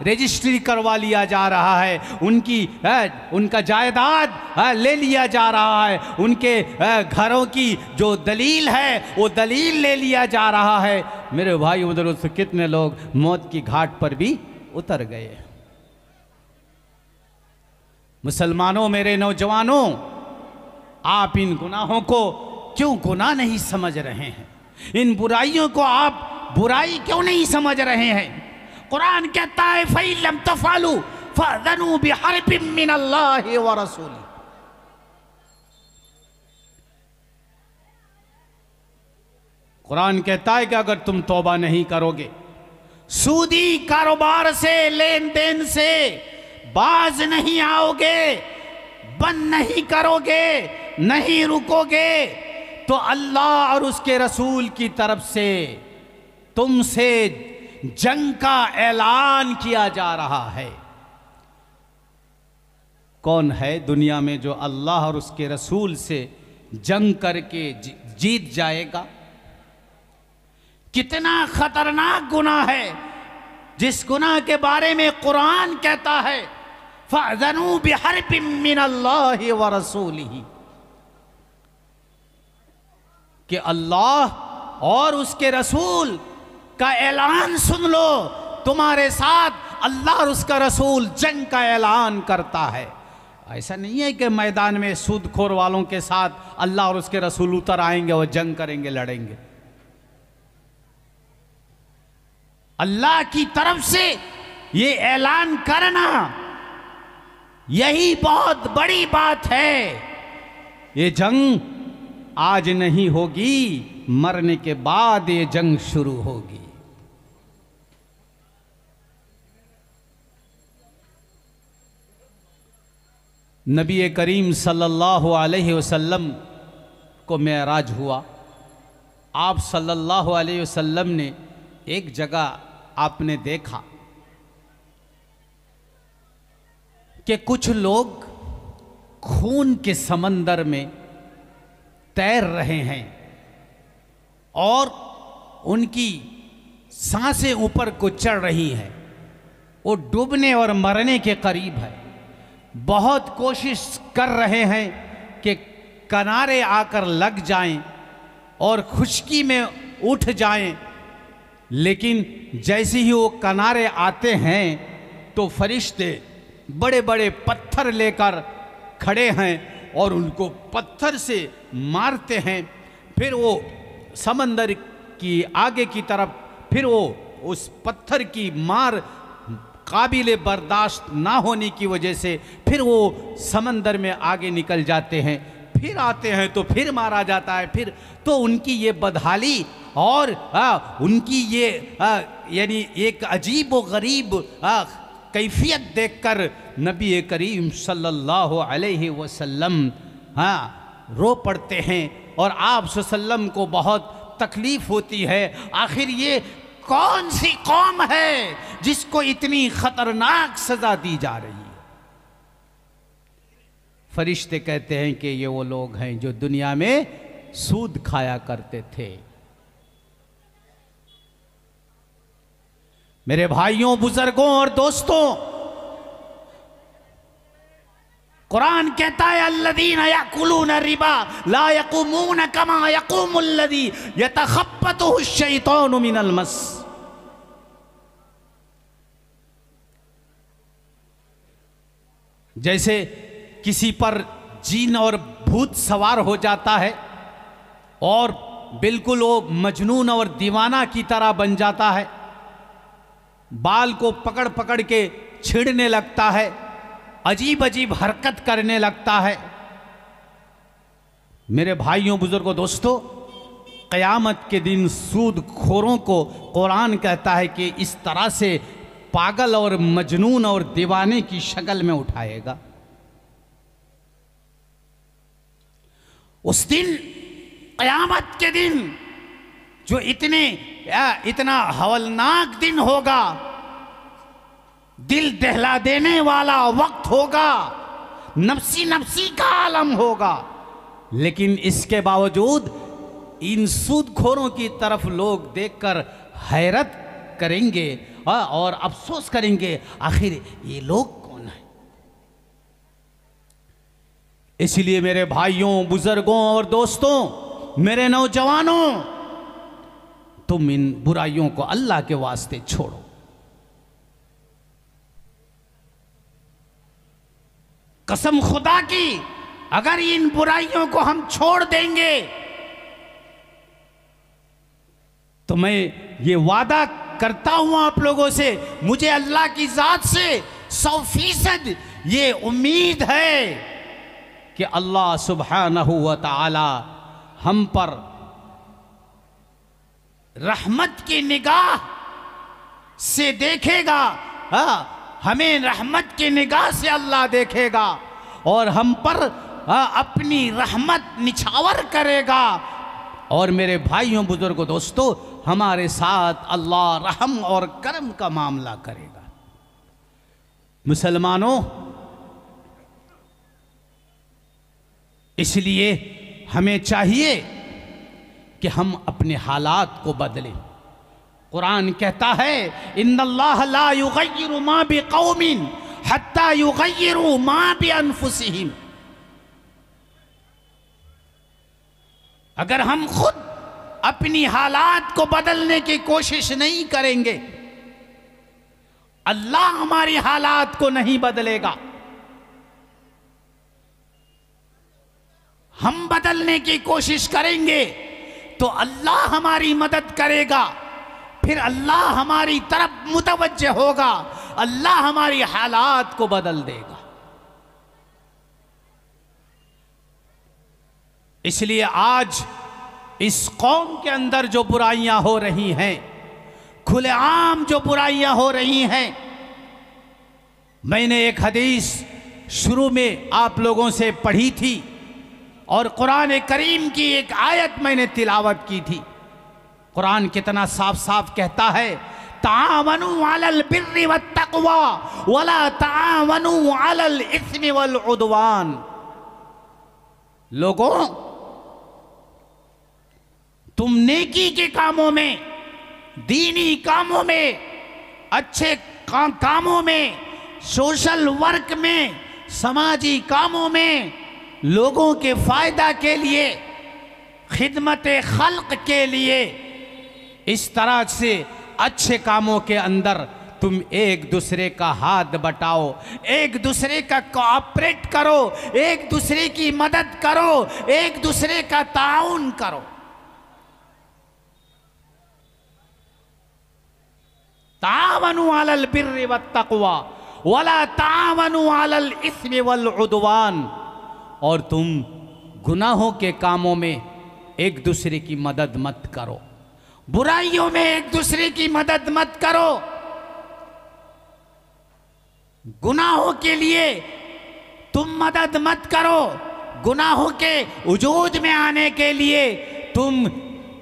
रजिस्ट्री करवा लिया जा रहा है, उनका जायदाद ले लिया जा रहा है, उनके घरों की जो दलील है वो दलील ले लिया जा रहा है। मेरे भाई उधर से कितने लोग मौत की घाट पर भी उतर गए। मुसलमानों, मेरे नौजवानों, आप इन गुनाहों को क्यों गुनाह नहीं समझ रहे हैं? इन बुराइयों को आप बुराई क्यों नहीं समझ रहे हैं? कुरान कहता है फ़इल्लम तफ़अलू फ़अज़नू बिहर्बिम मिनल्लाहि व रसूलिही। कुरान कहता है कि अगर तुम तौबा नहीं करोगे, सूदी कारोबार से, लेन देन से बाज नहीं आओगे, बंद नहीं करोगे, नहीं रुकोगे, तो अल्लाह और उसके रसूल की तरफ से तुमसे जंग का ऐलान किया जा रहा है। कौन है दुनिया में जो अल्लाह और उसके रसूल से जंग करके जीत जाएगा? कितना खतरनाक गुनाह है, जिस गुनाह के बारे में कुरान कहता है फ़अज़नू बिहर्बिम मिनल्लाहि व रसूलिही, कि अल्लाह और उसके रसूल का ऐलान सुन लो, तुम्हारे साथ अल्लाह और उसका रसूल जंग का ऐलान करता है। ऐसा नहीं है कि मैदान में सूदखोर वालों के साथ अल्लाह और उसके रसूल उतर आएंगे और जंग करेंगे, लड़ेंगे। अल्लाह की तरफ से ये ऐलान करना, यही बहुत बड़ी बात है। ये जंग आज नहीं होगी, मरने के बाद ये जंग शुरू होगी। नबी करीम सल्लल्लाहु अलैहि वसल्लम को मेराज हुआ। आप सल्लल्लाहु अलैहि वसल्लम ने एक जगह आपने देखा कि कुछ लोग खून के समंदर में तैर रहे हैं और उनकी सांसें ऊपर को चढ़ रही हैं, वो डूबने और मरने के करीब है। बहुत कोशिश कर रहे हैं कि किनारे आकर लग जाएं और खुशकी में उठ जाएं, लेकिन जैसे ही वो किनारे आते हैं तो फरिश्ते बड़े बड़े पत्थर लेकर खड़े हैं और उनको पत्थर से मारते हैं। फिर वो समंदर की आगे की तरफ, फिर वो उस पत्थर की मार काबिल बर्दाश्त ना होने की वजह से फिर वो समंदर में आगे निकल जाते हैं। फिर आते हैं तो फिर मारा जाता है। फिर तो उनकी ये बदहाली और उनकी ये यानी एक अजीब व गरीब कैफियत देखकर नबी करीम सल्लल्लाहु अलैहि वसल्लम रो पड़ते हैं और आप सल्लम को बहुत तकलीफ होती है। आखिर ये कौन सी कौम है जिसको इतनी खतरनाक सजा दी जा रही है? फरिश्ते कहते हैं कि ये वो लोग हैं जो दुनिया में सूद खाया करते थे। मेरे भाइयों, बुजुर्गों और दोस्तों, कुरान कहता है अल्लज़ीना यअकुलूना रिबा ला यक़ूमूना कमा यक़ूमुल्लज़ी यतख़ब्बतुहु अश-शैतानु मिनल मस। जैसे किसी पर जीन और भूत सवार हो जाता है और बिल्कुल वो मजनून और दीवाना की तरह बन जाता है, बाल को पकड़ पकड़ के छेड़ने लगता है, अजीब अजीब हरकत करने लगता है। मेरे भाइयों, बुजुर्गों, दोस्तों, क़यामत के दिन सूदखोरों को कुरान कहता है कि इस तरह से पागल और मजनून और दीवाने की शक्ल में उठाएगा। उस दिन, क़यामत के दिन, जो इतना हवलनाक दिन होगा, दिल दहला देने वाला वक्त होगा, नफसी नफसी का आलम होगा, लेकिन इसके बावजूद इन सूदखोरों की तरफ लोग देखकर हैरत करेंगे और अफसोस करेंगे, आखिर ये लोग कौन है? इसलिए मेरे भाइयों, बुजुर्गों और दोस्तों, मेरे नौजवानों, तुम इन बुराइयों को अल्लाह के वास्ते छोड़ो। कसम खुदा की, अगर इन बुराइयों को हम छोड़ देंगे तो मैं ये वादा करता हूं आप लोगों से, मुझे अल्लाह की जात से 100% ये उम्मीद है कि अल्लाह सुब्हानहू व तआला हम पर रहमत की निगाह से देखेगा। हमें रहमत की निगाह से अल्लाह देखेगा और हम पर अपनी रहमत निछावर करेगा। और मेरे भाइयों, बुजुर्गों, दोस्तों, हमारे साथ अल्लाह रहम और करम का मामला करेगा। मुसलमानों, इसलिए हमें चाहिए कि हम अपने हालात को बदलें। कुरान कहता है इन्नल्लाह ला युगय्यिरु मा बिक़ौमिन हत्ता युगय्यिरु मा बिअनफुसिहिम। अगर हम खुद अपनी हालात को बदलने की कोशिश नहीं करेंगे, अल्लाह हमारी हालात को नहीं बदलेगा। हम बदलने की कोशिश करेंगे तो अल्लाह हमारी मदद करेगा, फिर अल्लाह हमारी तरफ मुतवज्जे होगा, अल्लाह हमारी हालात को बदल देगा। इसलिए आज इस कौम के अंदर जो बुराइयां हो रही हैं, खुलेआम जो बुराइयां हो रही हैं, मैंने एक हदीस शुरू में आप लोगों से पढ़ी थी और कुरान करीम की एक आयत मैंने तिलावत की थी। कुरान कितना साफ साफ कहता है तावनु अलल बिर्रि वत्तक़वा वला तावनु अलल इस्मि वल उद्वान। लोगों, तुम नेकी के कामों में, दीनी कामों में, अच्छे कामों में, सोशल वर्क में, समाजी कामों में, लोगों के फायदा के लिए, खिदमत खल्क के लिए, इस तरह से अच्छे कामों के अंदर तुम एक दूसरे का हाथ बटाओ, एक दूसरे का कोऑपरेट करो, एक दूसरे की मदद करो, एक दूसरे का ताउन करो। तावनु अलल बिर्रि वत्तक़वा वला तावनु अलल इस्मि वल उद्वान। और तुम गुनाहों के कामों में एक दूसरे की मदद मत करो, बुराइयों में एक दूसरे की मदद मत करो। गुनाहों के लिए तुम मदद मत करो, गुनाहों के वजूद में आने के लिए तुम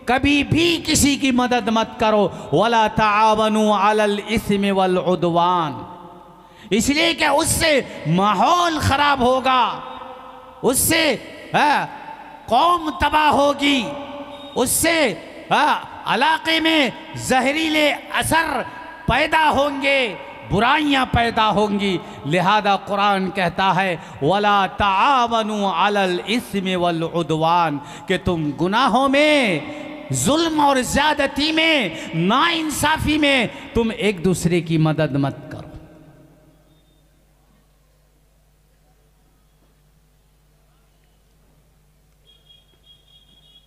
कभी भी किसी की मदद मत करो। वला तावनु अलल इस्मि वल उद्वान, इसलिए कि उससे माहौल खराब होगा, उससे कौम तबाह होगी, उससे इलाके में जहरीले असर पैदा होंगे, बुराइयां पैदा होंगी। लिहाजा कुरान कहता है वला तावनु अलल इस्मि वल उद्वान, कि तुम गुनाहों में, जुल्म और ज्यादती में, नाइंसाफी में तुम एक दूसरे की मदद मत करो।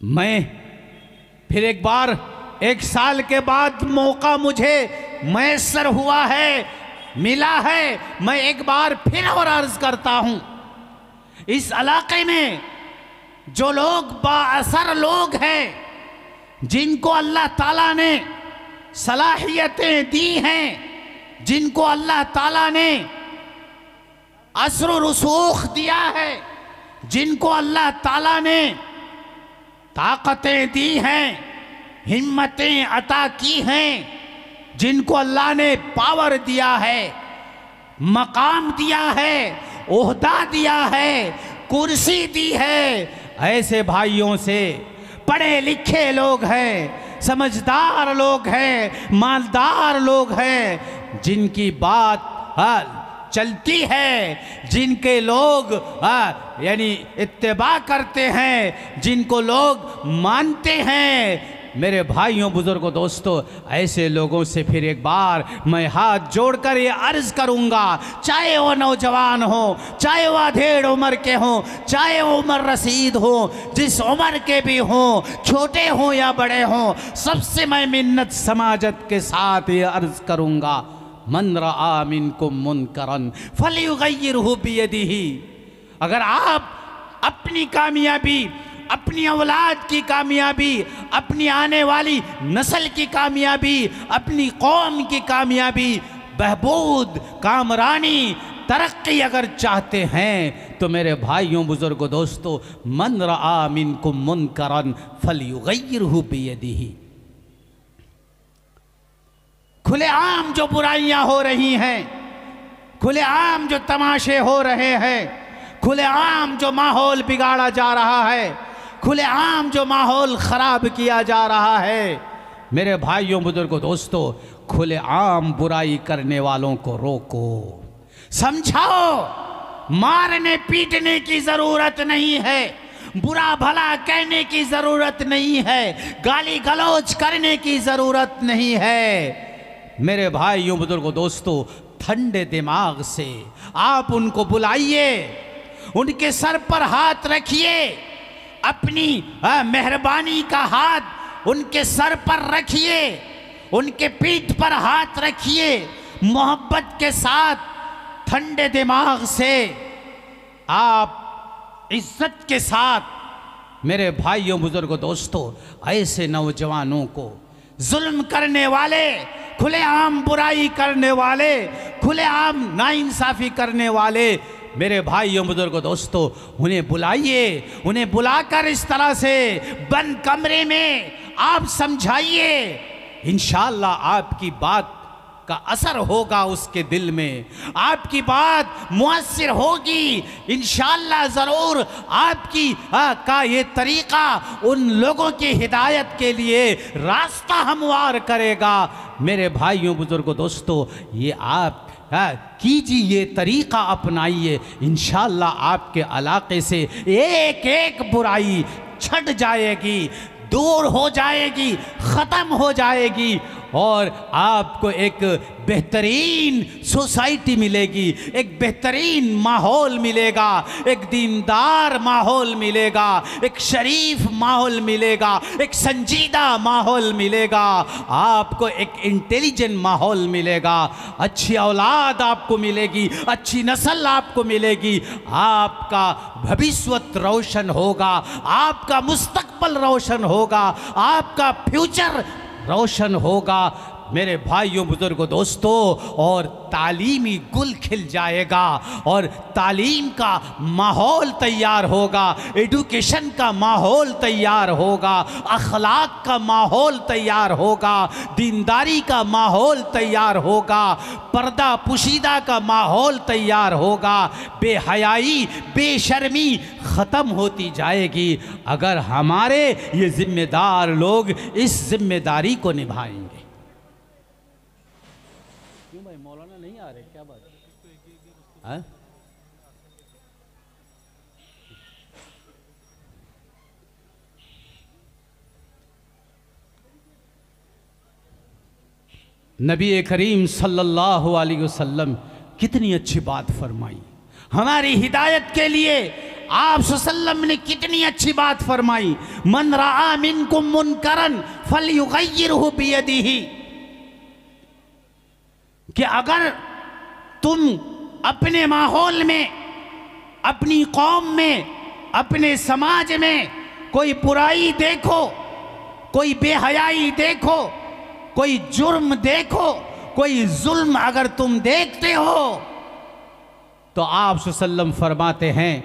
मैं फिर एक बार, एक साल के बाद मौका मुझे मैसर हुआ है, मिला है, मैं एक बार फिर और अर्ज करता हूं, इस इलाके में जो लोग बाअसर लोग हैं, जिनको अल्लाह ताला ने सलाहियतें दी हैं, जिनको अल्लाह ताला ने असर व रसूख दिया है, जिनको अल्लाह ताला ने ताकतें दी हैं, हिम्मतें अता की हैं, जिनको अल्लाह ने पावर दिया है, मकाम दिया है, ओहदा दिया है, कुर्सी दी है, ऐसे भाइयों से, पढ़े लिखे लोग हैं, समझदार लोग हैं, मालदार लोग हैं, जिनकी बात चलती है, जिनके लोग यानी इत्तेबा करते हैं, जिनको लोग मानते हैं, मेरे भाइयों, बुजुर्गों, दोस्तों, ऐसे लोगों से फिर एक बार मैं हाथ जोड़कर ये अर्ज करूंगा, चाहे वो नौजवान हो, चाहे वो अधेड़ उम्र के हों, चाहे वो उम्र रसीद हो, जिस उम्र के भी हों, छोटे हों या बड़े हों, सबसे मैं मिन्नत समाजत के साथ ये अर्ज करूंगा, मन रआ मिनकुम मुनकरन फलयुगय्यिरहु बियदिही। अगर आप अपनी कामयाबी, अपनी औलाद की कामयाबी, अपनी आने वाली नस्ल की कामयाबी, अपनी कौम की कामयाबी, बहबूद, कामरानी, तरक्की अगर चाहते हैं तो मेरे भाइयों, बुजुर्गों, दोस्तों, मन रआ मिनकुम मुनकरन फलयुगय्यिरहु बियदिही। खुलेआम जो बुराइयां हो रही हैं, खुलेआम जो तमाशे हो रहे हैं, खुलेआम जो माहौल बिगाड़ा जा रहा है, खुलेआम जो माहौल खराब किया जा रहा है, मेरे भाइयों, बुजुर्गों, दोस्तों, खुलेआम बुराई करने वालों को रोको, समझाओ। मारने पीटने की जरूरत नहीं है, बुरा भला कहने की जरूरत नहीं है, गाली गलौज करने की जरूरत नहीं है। मेरे भाइयों, बुजुर्गों, दोस्तों, ठंडे दिमाग से आप उनको बुलाइए, उनके सर पर हाथ रखिए, अपनी मेहरबानी का हाथ उनके सर पर रखिए, उनके पीठ पर हाथ रखिए, मोहब्बत के साथ, ठंडे दिमाग से, आप इज्जत के साथ। मेरे भाइयों, बुजुर्गों, दोस्तों, ऐसे नौजवानों को, जुल्म करने वाले, खुलेआम बुराई करने वाले, खुलेआम नाइंसाफी करने वाले, मेरे भाइयों, बुजुर्गों, दोस्तों, उन्हें बुलाइए, उन्हें बुलाकर इस तरह से बंद कमरे में आप समझाइए, इंशाअल्लाह आपकी बात का असर होगा उसके दिल में, आपकी बात मुअस्सिर होगी इंशाअल्लाह। ज़रूर आपकी का ये तरीक़ा उन लोगों की हिदायत के लिए रास्ता हमवार करेगा। मेरे भाइयों, बुजुर्गों, दोस्तों, ये आप कीजिए, ये तरीक़ा अपनाइए, इंशाअल्लाह आपके इलाक़े से एक एक बुराई छट जाएगी, दूर हो जाएगी, ख़त्म हो जाएगी और आपको एक बेहतरीन सोसाइटी मिलेगी, एक बेहतरीन माहौल मिलेगा, एक दीनदार माहौल मिलेगा, एक शरीफ माहौल मिलेगा, एक संजीदा माहौल मिलेगा, आपको एक इंटेलिजेंट माहौल मिलेगा, अच्छी औलाद आपको मिलेगी, अच्छी नस्ल आपको मिलेगी, आपका भविष्य रोशन होगा, आपका मुस्तकबल रोशन होगा, आपका फ्यूचर रोशन होगा। मेरे भाइयों, बुजुर्गों, दोस्तों, और तालीमी गुल खिल जाएगा और तालीम का माहौल तैयार होगा, एजुकेशन का माहौल तैयार होगा, अखलाक का माहौल तैयार होगा, दीनदारी का माहौल तैयार होगा, पर्दा पुशीदा का माहौल तैयार होगा, बेहयाई बेशर्मी ख़त्म होती जाएगी अगर हमारे ये ज़िम्मेदार लोग इस ज़िम्मेदारी को निभाएंगे। क्यों भाई, मौलाना नहीं आ रहे, क्या बात है? नबी करीम सल्लल्लाहु अलैहि वसल्लम कितनी अच्छी बात फरमाई, हमारी हिदायत के लिए आप सल्लल्लाहु ने कितनी अच्छी बात फरमाई। मन रआ मिनकुम मुनकरन फलयुगय्यिरहु बियदिही, कि अगर तुम अपने माहौल में, अपनी कौम में, अपने समाज में कोई बुराई देखो, कोई बेहयाई देखो, कोई जुर्म देखो, कोई जुल्म अगर तुम देखते हो, तो आप सल्लम फरमाते हैं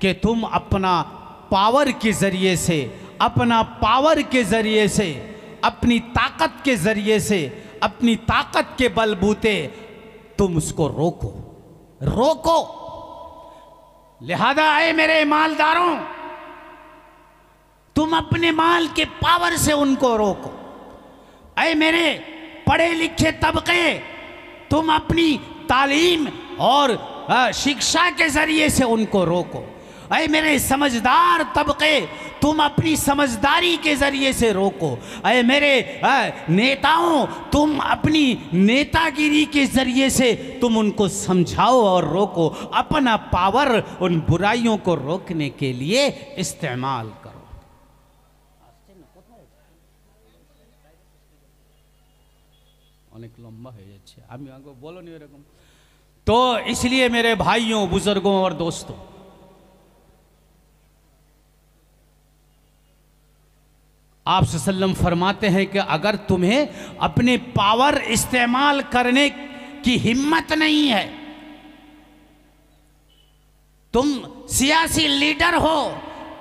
कि तुम अपना पावर के ज़रिए से, अपना पावर के ज़रिए से, अपनी ताकत के ज़रिए से, अपनी ताकत के बलबूते तुम उसको रोको, रोको। लिहाजा आए मेरे मालदारों, तुम अपने माल के पावर से उनको रोको। ऐ मेरे पढ़े लिखे तबके, तुम अपनी तालीम और शिक्षा के जरिए से उनको रोको। ऐ मेरे समझदार तबके, तुम अपनी समझदारी के जरिए से रोको। ऐ मेरे नेताओं, तुम अपनी नेतागिरी के जरिए से तुम उनको समझाओ और रोको। अपना पावर उन बुराइयों को रोकने के लिए इस्तेमाल करो। अनेक लंबा है, अच्छा আমি आगे बोलो नहीं एरकम। तो इसलिए मेरे भाइयों, बुजुर्गों और दोस्तों, आप सल्लम फरमाते हैं कि अगर तुम्हें अपने पावर इस्तेमाल करने की हिम्मत नहीं है, तुम सियासी लीडर हो,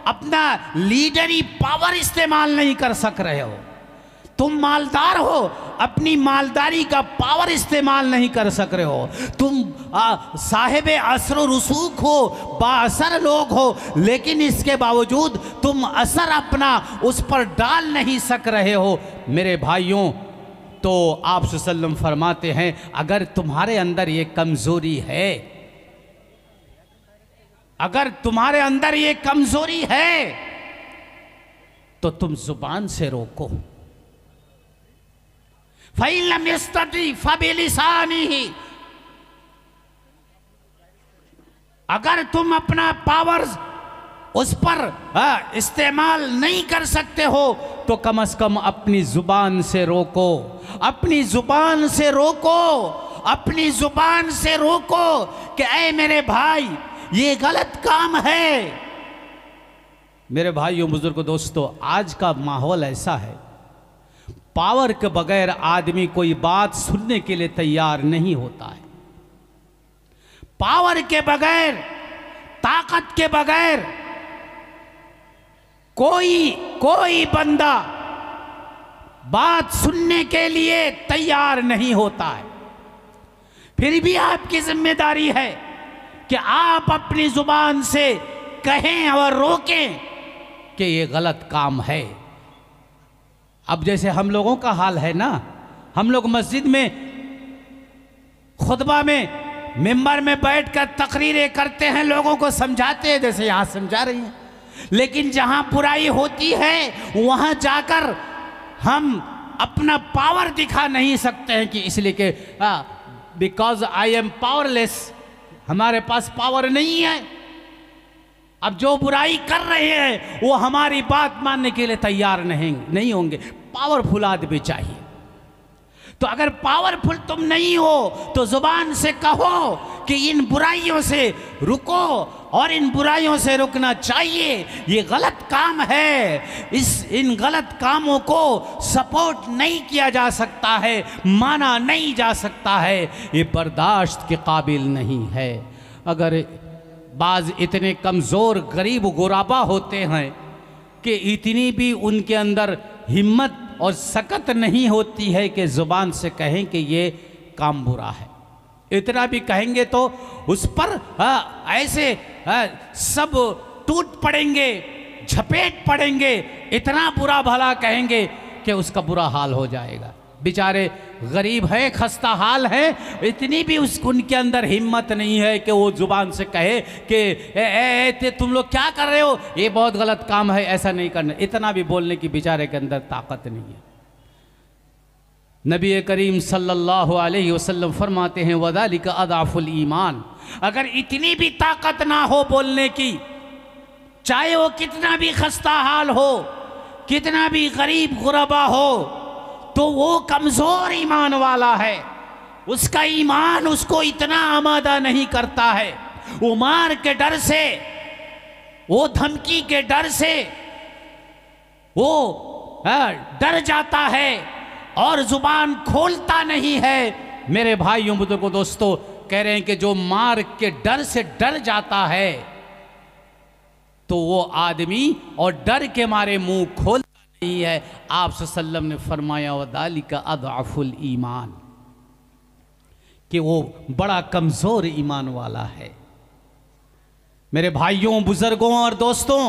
अपना लीडरी पावर इस्तेमाल नहीं कर सक रहे हो, तुम मालदार हो, अपनी मालदारी का पावर इस्तेमाल नहीं कर सक रहे हो, तुम साहिबे असर रसूख हो, बाअसर लोग हो, लेकिन इसके बावजूद तुम असर अपना उस पर डाल नहीं सक रहे हो, मेरे भाइयों, तो आप सल्लम फरमाते हैं अगर तुम्हारे अंदर ये कमजोरी है, अगर तुम्हारे अंदर ये कमजोरी है, तो तुम जुबान से रोको। फ़इन लम यस्तती फ़बिलिसानिही, अगर तुम अपना पावर उस पर इस्तेमाल नहीं कर सकते हो, तो कम से कम अपनी जुबान से रोको, अपनी जुबान से रोको, अपनी जुबान से रोको कि ऐ मेरे भाई ये गलत काम है। मेरे भाइयों, बुजुर्गों, दोस्तों, आज का माहौल ऐसा है, पावर के बगैर आदमी कोई बात सुनने के लिए तैयार नहीं होता है। पावर के बगैर, ताकत के बगैर कोई बंदा बात सुनने के लिए तैयार नहीं होता है। फिर भी आपकी जिम्मेदारी है कि आप अपनी जुबान से कहें और रोकें कि ये गलत काम है। अब जैसे हम लोगों का हाल है ना, हम लोग मस्जिद में खुतबा में मिंबर में बैठकर तकरीरें करते हैं, लोगों को समझाते हैं जैसे यहाँ समझा रही हैं, लेकिन जहाँ बुराई होती है वहाँ जाकर हम अपना पावर दिखा नहीं सकते हैं कि इसलिए कि बिकॉज आई एम पावरलेस, हमारे पास पावर नहीं है। अब जो बुराई कर रहे हैं वो हमारी बात मानने के लिए तैयार नहीं होंगे। पावरफुल आदमी चाहिए। तो अगर पावरफुल तुम नहीं हो तो जुबान से कहो कि इन बुराइयों से रुको, और इन बुराइयों से रुकना चाहिए, ये गलत काम है, इन गलत कामों को सपोर्ट नहीं किया जा सकता है, माना नहीं जा सकता है, ये बर्दाश्त के काबिल नहीं है। अगर बाज इतने कमज़ोर गरीब गुराबा होते हैं कि इतनी भी उनके अंदर हिम्मत और सकत नहीं होती है कि ज़ुबान से कहें कि ये काम बुरा है। इतना भी कहेंगे तो उस पर ऐसे सब टूट पड़ेंगे, झपेट पड़ेंगे, इतना बुरा भला कहेंगे कि उसका बुरा हाल हो जाएगा। बेचारे गरीब है, खस्ता हाल है, इतनी भी उनके अंदर हिम्मत नहीं है कि वो जुबान से कहे कि तुम लोग क्या कर रहे हो, ये बहुत गलत काम है, ऐसा नहीं करना। इतना भी बोलने की बेचारे के अंदर ताकत नहीं है। नबी करीम सल्लल्लाहु अलैहि वसल्लम फरमाते हैं वज़ालिका अज़अफ़ुल ईमान। अगर इतनी भी ताकत ना हो बोलने की, चाहे वो कितना भी खस्ता हाल हो, कितना भी गरीब गुरबा हो, तो वो कमज़ोर ईमान वाला है। उसका ईमान उसको इतना आमादा नहीं करता है। वो मार के डर से, वो धमकी के डर से वो डर जाता है और जुबान खोलता नहीं है। मेरे भाइयों बुजुर्गों दोस्तों, कह रहे हैं कि जो मार के डर से डर जाता है तो वो आदमी और डर के मारे मुंह खोल नहीं है। आप सल्लल्लाहु ने फरमाया वज़ालिका अज़अफ़ुल ईमान, कि वो बड़ा कमज़ोर ईमान वाला है। मेरे भाइयों बुजुर्गों और दोस्तों,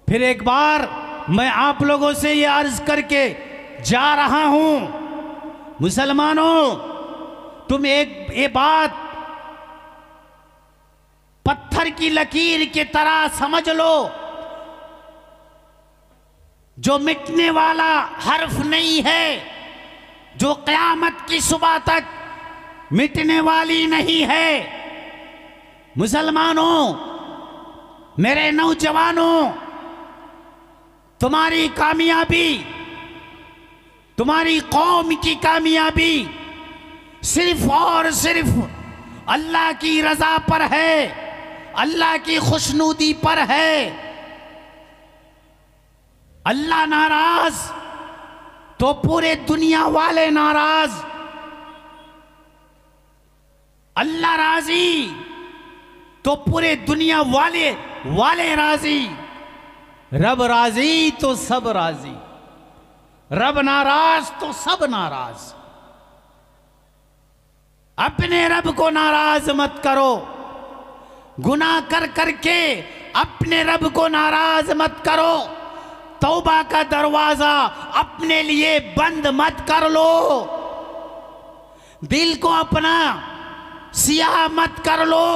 फिर एक बार मैं आप लोगों से ये अर्ज करके जा रहा हूं, मुसलमानों, तुम ये बात पत्थर की लकीर की तरह समझ लो, जो मिटने वाला हर्फ नहीं है, जो क़यामत की सुबह तक मिटने वाली नहीं है। मुसलमानों, मेरे नौजवानों, तुम्हारी कामयाबी, तुम्हारी कौम की कामयाबी सिर्फ और सिर्फ अल्लाह की रज़ा पर है, अल्लाह की खुशनुदी पर है। अल्लाह नाराज तो पूरे दुनिया वाले नाराज, अल्लाह राजी तो पूरे दुनिया वाले राजी, रब राजी तो सब राजी, रब नाराज तो सब नाराज। अपने रब को नाराज मत करो, गुनाह कर करके अपने रब को नाराज मत करो, तौबा का दरवाजा अपने लिए बंद मत कर लो, दिल को अपना सियाह मत कर लो,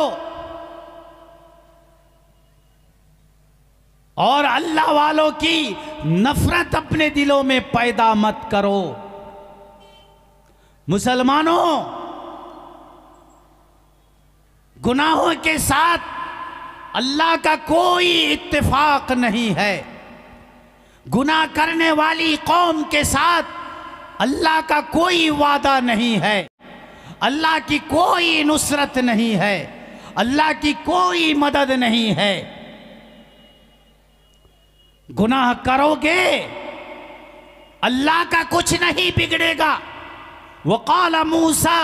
और अल्लाह वालों की नफरत अपने दिलों में पैदा मत करो। मुसलमानों, गुनाहों के साथ अल्लाह का कोई इत्तेफाक नहीं है। गुनाह करने वाली कौम के साथ अल्लाह का कोई वादा नहीं है, अल्लाह की कोई नुसरत नहीं है, अल्लाह की कोई मदद नहीं है। गुनाह करोगे अल्लाह का कुछ नहीं बिगड़ेगा। वक़ाल मूसा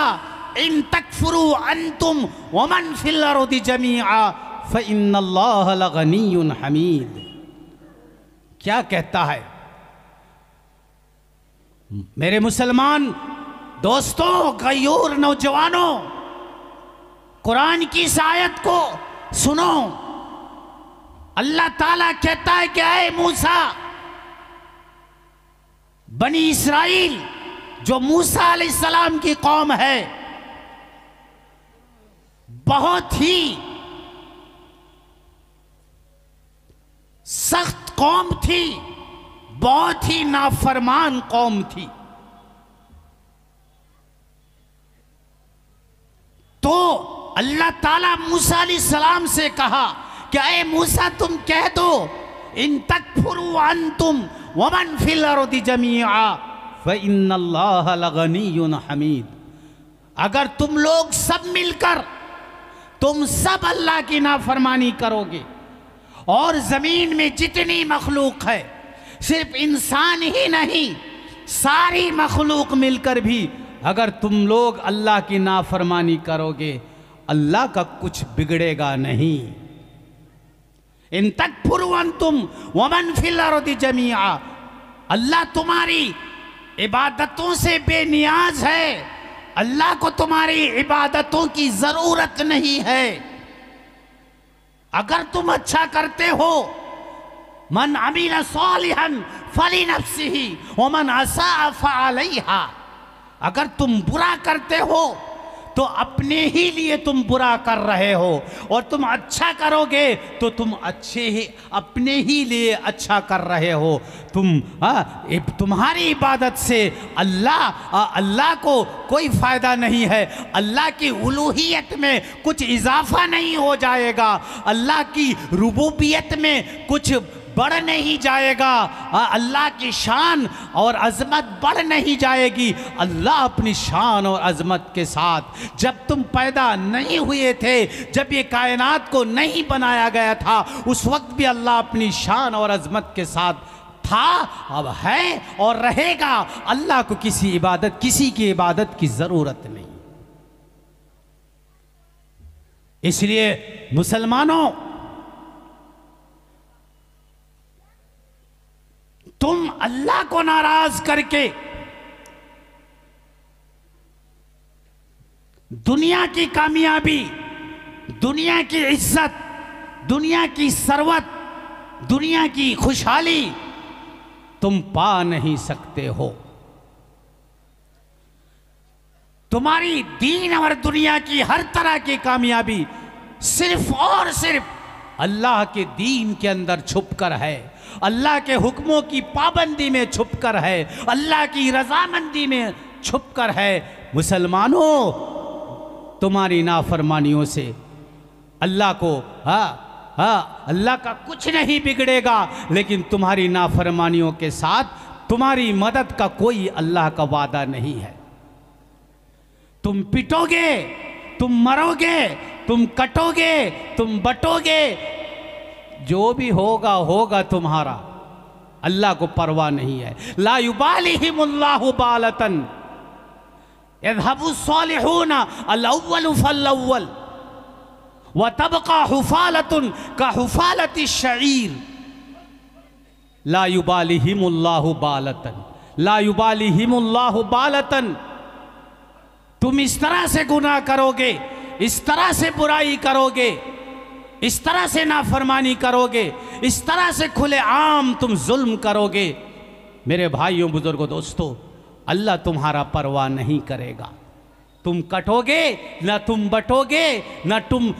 इन तकफुरु अंतुम वमन फिल अर्दि जमीआ फ़इन्नल्लाह लग़निय्युन हमीद। क्या कहता है? मेरे मुसलमान दोस्तों, गयूर नौजवानों, कुरान की इस आयत को सुनो। अल्लाह ताला कहता है कि ऐ मूसा, बनी इस्राइल जो मूसा अलैहिस्सलाम की कौम है, बहुत ही सख्त कौम थी, बहुत ही नाफरमान कौम थी। तो अल्लाह ताला मूसा अलैहिस्सलाम से कहा कि ऐ मूसा, तुम कह दो, इन तकफुरु अंतुम वमन फिल अर्दि जमीआ फइन्नल्लाह लगनियुन हमीद। अगर तुम लोग सब मिलकर तुम सब अल्लाह की नाफरमानी करोगे और जमीन में जितनी मखलूक है, सिर्फ इंसान ही नहीं, सारी मखलूक मिलकर भी अगर तुम लोग अल्लाह की नाफरमानी करोगे, अल्लाह का कुछ बिगड़ेगा नहीं। इन तकफुरु अंतुम वमन फिल अर्दि जमीआ, अल्लाह तुम्हारी इबादतों से बेनियाज है, अल्लाह को तुम्हारी इबादतों की जरूरत नहीं है। अगर तुम अच्छा करते हो, मन अमील सालिहन फलिनफ्सिही वमन असा फअलैहा, अगर तुम बुरा करते हो तो अपने ही लिए तुम बुरा कर रहे हो, और तुम अच्छा करोगे तो तुम अच्छे ही अपने ही लिए अच्छा कर रहे हो। तुम्हारी इबादत से अल्लाह को कोई फ़ायदा नहीं है, अल्लाह की उलूहियत में कुछ इजाफा नहीं हो जाएगा, अल्लाह की रुबूबियत में कुछ बढ़ नहीं जाएगा, अल्लाह की शान और अजमत बढ़ नहीं जाएगी। अल्लाह अपनी शान और अजमत के साथ, जब तुम पैदा नहीं हुए थे, जब ये कायनात को नहीं बनाया गया था, उस वक्त भी अल्लाह अपनी शान और अजमत के साथ था, अब है और रहेगा। अल्लाह को किसी की इबादत की जरूरत नहीं। इसलिए मुसलमानों, तुम अल्लाह को नाराज करके दुनिया की कामयाबी, दुनिया की इज्जत, दुनिया की सरवत, दुनिया की खुशहाली तुम पा नहीं सकते हो। तुम्हारी दीन और दुनिया की हर तरह की कामयाबी सिर्फ और सिर्फ अल्लाह के दीन के अंदर छुपकर है, अल्लाह के हुक्मों की पाबंदी में छुपकर है, अल्लाह की रजामंदी में छुपकर है। मुसलमानों, तुम्हारी नाफरमानियों से अल्लाह को अल्लाह का कुछ नहीं बिगड़ेगा, लेकिन तुम्हारी नाफरमानियों के साथ तुम्हारी मदद का कोई अल्लाह का वादा नहीं है। तुम पिटोगे, तुम मरोगे, तुम कटोगे, तुम बटोगे, जो भी होगा होगा तुम्हारा, अल्लाह को परवाह नहीं है। ला युबालिहिमुल्लाहु बालतन यज़हबु सालिहून अल-अव्वल फल-अव्वल व तबका हुफालतुन का हुफालति शईर। ला युबालिहिमुल्लाहु बालतन, ला युबालिहिमुल्लाहु बालतन। तुम इस तरह से गुनाह करोगे, इस तरह से बुराई करोगे, इस तरह से नाफरमानी करोगे, इस तरह से खुले आम तुम जुल्म करोगे, मेरे भाइयों, बुजुर्गों, दोस्तों, अल्लाह तुम्हारा परवाह नहीं करेगा। तुम कटोगे ना, तुम बटोगे ना, तुम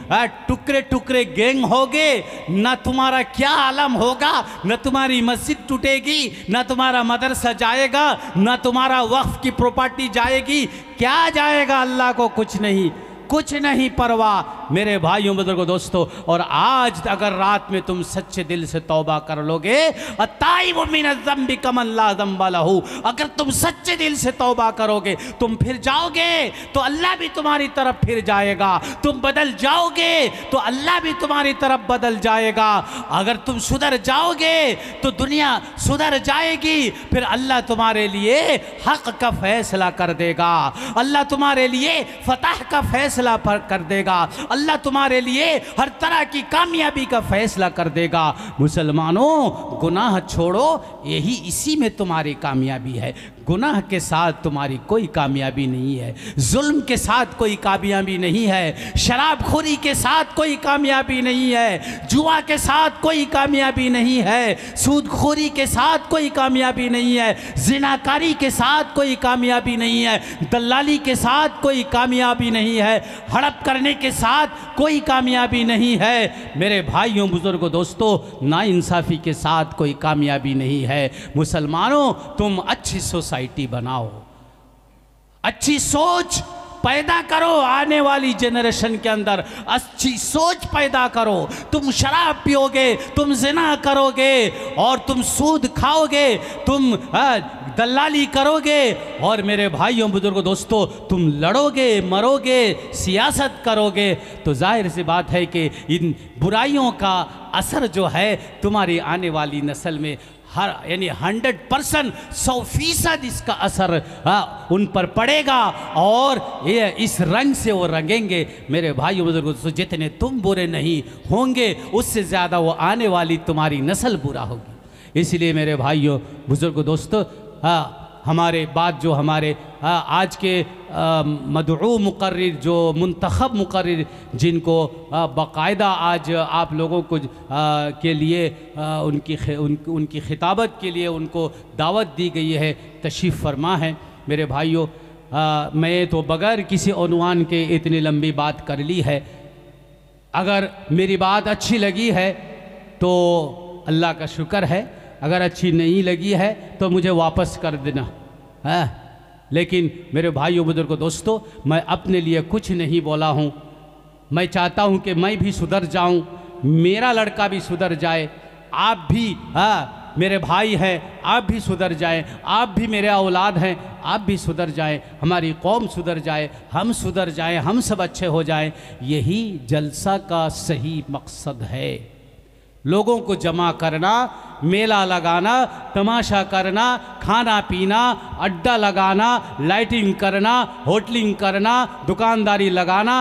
टुकड़े टुकड़े गैंग होगे ना, तुम्हारा क्या आलम होगा, ना तुम्हारी मस्जिद टूटेगी, ना तुम्हारा मदरसा जाएगा, ना तुम्हारा वक्फ की प्रॉपर्टी जाएगी। क्या जाएगा? अल्लाह को कुछ नहीं, कुछ नहीं परवाह, मेरे भाइयों, बुजुर्गों, दोस्तों। और आज अगर रात में तुम सच्चे दिल से तौबा कर लोगे, अत्ताइबु मिनज़्ज़म्बि कमन ला ज़म्ब लहू, अगर तुम सच्चे दिल से तौबा करोगे, तुम फिर जाओगे तो अल्लाह भी तुम्हारी तरफ फिर जाएगा, तुम बदल जाओगे तो अल्लाह भी तुम्हारी तरफ बदल जाएगा। अगर तुम सुधर जाओगे तो दुनिया सुधर जाएगी, फिर अल्लाह तुम्हारे लिए हक का फैसला कर देगा, अल्लाह तुम्हारे लिए फतह का फैसला कर देगा, अल्लाह तुम्हारे लिए हर तरह की कामयाबी का फैसला कर देगा। मुसलमानों, गुनाह छोड़ो, यही इसी में तुम्हारी कामयाबी है। गुनाह के साथ तुम्हारी कोई कामयाबी नहीं है, जुल्म के साथ कोई कामयाबी नहीं है, शराबखोरी के साथ कोई कामयाबी नहीं है, जुआ के साथ कोई कामयाबी नहीं है, सूदखोरी के साथ कोई कामयाबी नहीं है, जिनाकारी के साथ कोई कामयाबी नहीं है, दलाली के साथ कोई कामयाबी नहीं है, हड़प करने के साथ कोई कामयाबी नहीं है। मेरे भाइयों, बुजुर्गों, दोस्तों, नाइंसाफ़ी के साथ कोई कामयाबी नहीं है। मुसलमानों, तुम अच्छी सोसाइटी बनाओ, अच्छी सोच पैदा करो, आने वाली जनरेशन के अंदर अच्छी सोच पैदा करो। तुम शराब पियोगे, तुम जिना करोगे और तुम सूद खाओगे, तुम दलाली करोगे और मेरे भाइयों, बुजुर्गों, दोस्तों, तुम लड़ोगे, मरोगे, सियासत करोगे, तो जाहिर सी बात है कि इन बुराइयों का असर जो है तुम्हारी आने वाली नस्ल में यानी 100%, 100% इसका असर उन पर पड़ेगा और ये इस रंग से वो रंगेंगे। मेरे भाइयों, बुजुर्गों, दोस्तों, जितने तुम बुरे नहीं होंगे उससे ज़्यादा वो आने वाली तुम्हारी नस्ल बुरा होगी। इसलिए मेरे भाइयों, बुजुर्गों, दोस्तों, हमारे बाद जो हमारे आज के मदऊ मुकर्रिर, जो मुंतखब मुकर्रिर, जिनको बाकायदा आज आप लोगों को के लिए उनकी खिताबत के लिए उनको दावत दी गई है, तशरीफ़ फरमा है। मेरे भाइयों, मैं तो बग़ैर किसी उन्वान के इतनी लंबी बात कर ली है। अगर मेरी बात अच्छी लगी है तो अल्लाह का शुक्र है, अगर अच्छी नहीं लगी है तो मुझे वापस कर देना है। लेकिन मेरे भाइयों, बुजुर्गों, दोस्तों, मैं अपने लिए कुछ नहीं बोला हूँ। मैं चाहता हूँ कि मैं भी सुधर जाऊँ, मेरा लड़का भी सुधर जाए, आप भी मेरे भाई हैं, आप भी सुधर जाएं, आप भी मेरे औलाद हैं, आप भी सुधर जाएं, हमारी कौम सुधर जाए, हम सुधर जाएं, हम सब अच्छे हो जाएं। यही जलसा का सही मकसद है। लोगों को जमा करना, मेला लगाना, तमाशा करना, खाना पीना, अड्डा लगाना, लाइटिंग करना, होटलिंग करना, दुकानदारी लगाना,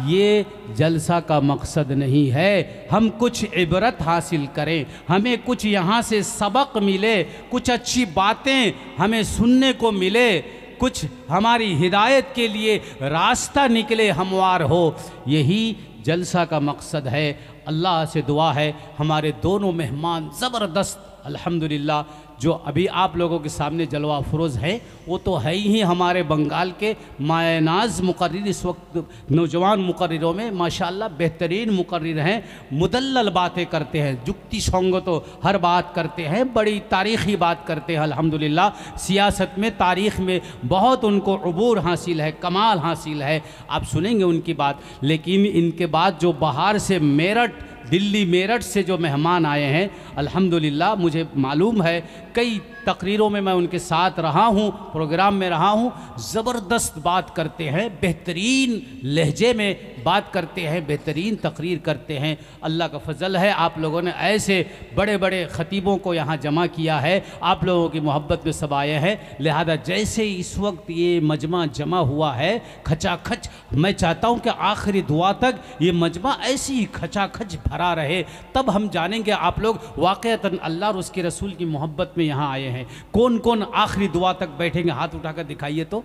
ये जलसा का मकसद नहीं है। हम कुछ इबरत हासिल करें, हमें कुछ यहाँ से सबक मिले, कुछ अच्छी बातें हमें सुनने को मिले, कुछ हमारी हिदायत के लिए रास्ता निकले, हमवार हो। यही जलसा का मकसद है। अल्लाह से दुआ है हमारे दोनों मेहमान ज़बरदस्त अल्हम्दुलिल्लाह जो अभी आप लोगों के सामने जलवा अफरोज़ हैं, वो तो है ही हमारे बंगाल के मायनाज मुकर्रिर, इस वक्त नौजवान मुकर्रिरों में माशाअल्लाह बेहतरीन मुकर्रिर हैं। मुदल्लल बातें करते हैं, जुक्ति संगत तो हर बात करते हैं, बड़ी तारीख़ी बात करते हैं अल्हम्दुलिल्लाह। सियासत में, तारीख़ में बहुत उनको अबूर हासिल है, कमाल हासिल है, आप सुनेंगे उनकी बात। लेकिन इनके बाद जो बाहर से मेरठ, दिल्ली मेरठ से जो मेहमान आए हैं, अल्हम्दुलिल्लाह मुझे मालूम है, कई तकरीरों में मैं उनके साथ रहा हूँ, प्रोग्राम में रहा हूँ, ज़बरदस्त बात करते हैं, बेहतरीन लहजे में बात करते हैं, बेहतरीन तकरीर करते हैं। अल्लाह का फ़ज़ल है, आप लोगों ने ऐसे बड़े बड़े ख़तीबों को यहाँ जमा किया है, आप लोगों की मोहब्बत में सब आए हैं। लिहाजा जैसे इस वक्त ये मजमा जमा हुआ है खचाखच, मैं चाहता हूँ कि आखिरी दुआ तक ये मजमा ऐसी ही खचाखच भरा रहे, तब हम जानेंगे आप लोग वाक़अतन अल्लाह और उसके रसूल की मोहब्बत में यहाँ आए हैं। कौन कौन आखिरी दुआ तक बैठेंगे, हाथ उठाकर दिखाइए तो।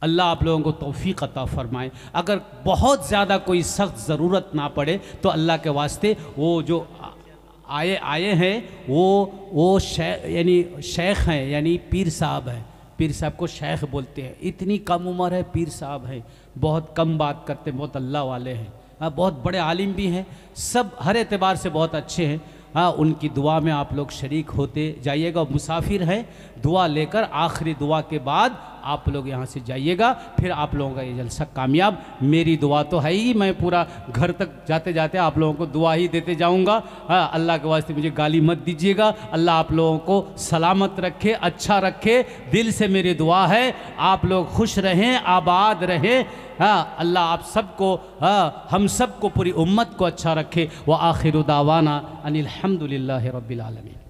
अल्लाह आप लोगों को तौफीक अता फरमाए। अगर बहुत ज़्यादा कोई सख्त ज़रूरत ना पड़े तो अल्लाह के वास्ते वो जो आए हैं वो यानी शेख हैं, यानी पीर साहब हैं, पीर साहब को शेख बोलते हैं। इतनी कम उम्र है, पीर साहब हैं, बहुत कम बात करते हैं, बहुत अल्लाह वाले हैं, बहुत बड़े आलिम भी हैं, सब हर एतबार से बहुत अच्छे हैं। उनकी दुआ में आप लोग शरीक होते जाइएगा। मुसाफिर हैं, दुआ लेकर आखिरी दुआ के बाद आप लोग यहाँ से जाइएगा, फिर आप लोगों का ये जलसा कामयाब। मेरी दुआ तो है ही, मैं पूरा घर तक जाते जाते आप लोगों को दुआ ही देते जाऊँगा। अल्लाह के वास्ते मुझे गाली मत दीजिएगा। अल्लाह आप लोगों को सलामत रखे, अच्छा रखे, दिल से मेरी दुआ है। आप लोग खुश रहें, आबाद रहें। अल्लाह आप सबको, हम सबको, पूरी उम्मत को अच्छा रखे। व आखिरु दावाना अनिल हम्दुलिल्लाहि रब्बिल आलमीन।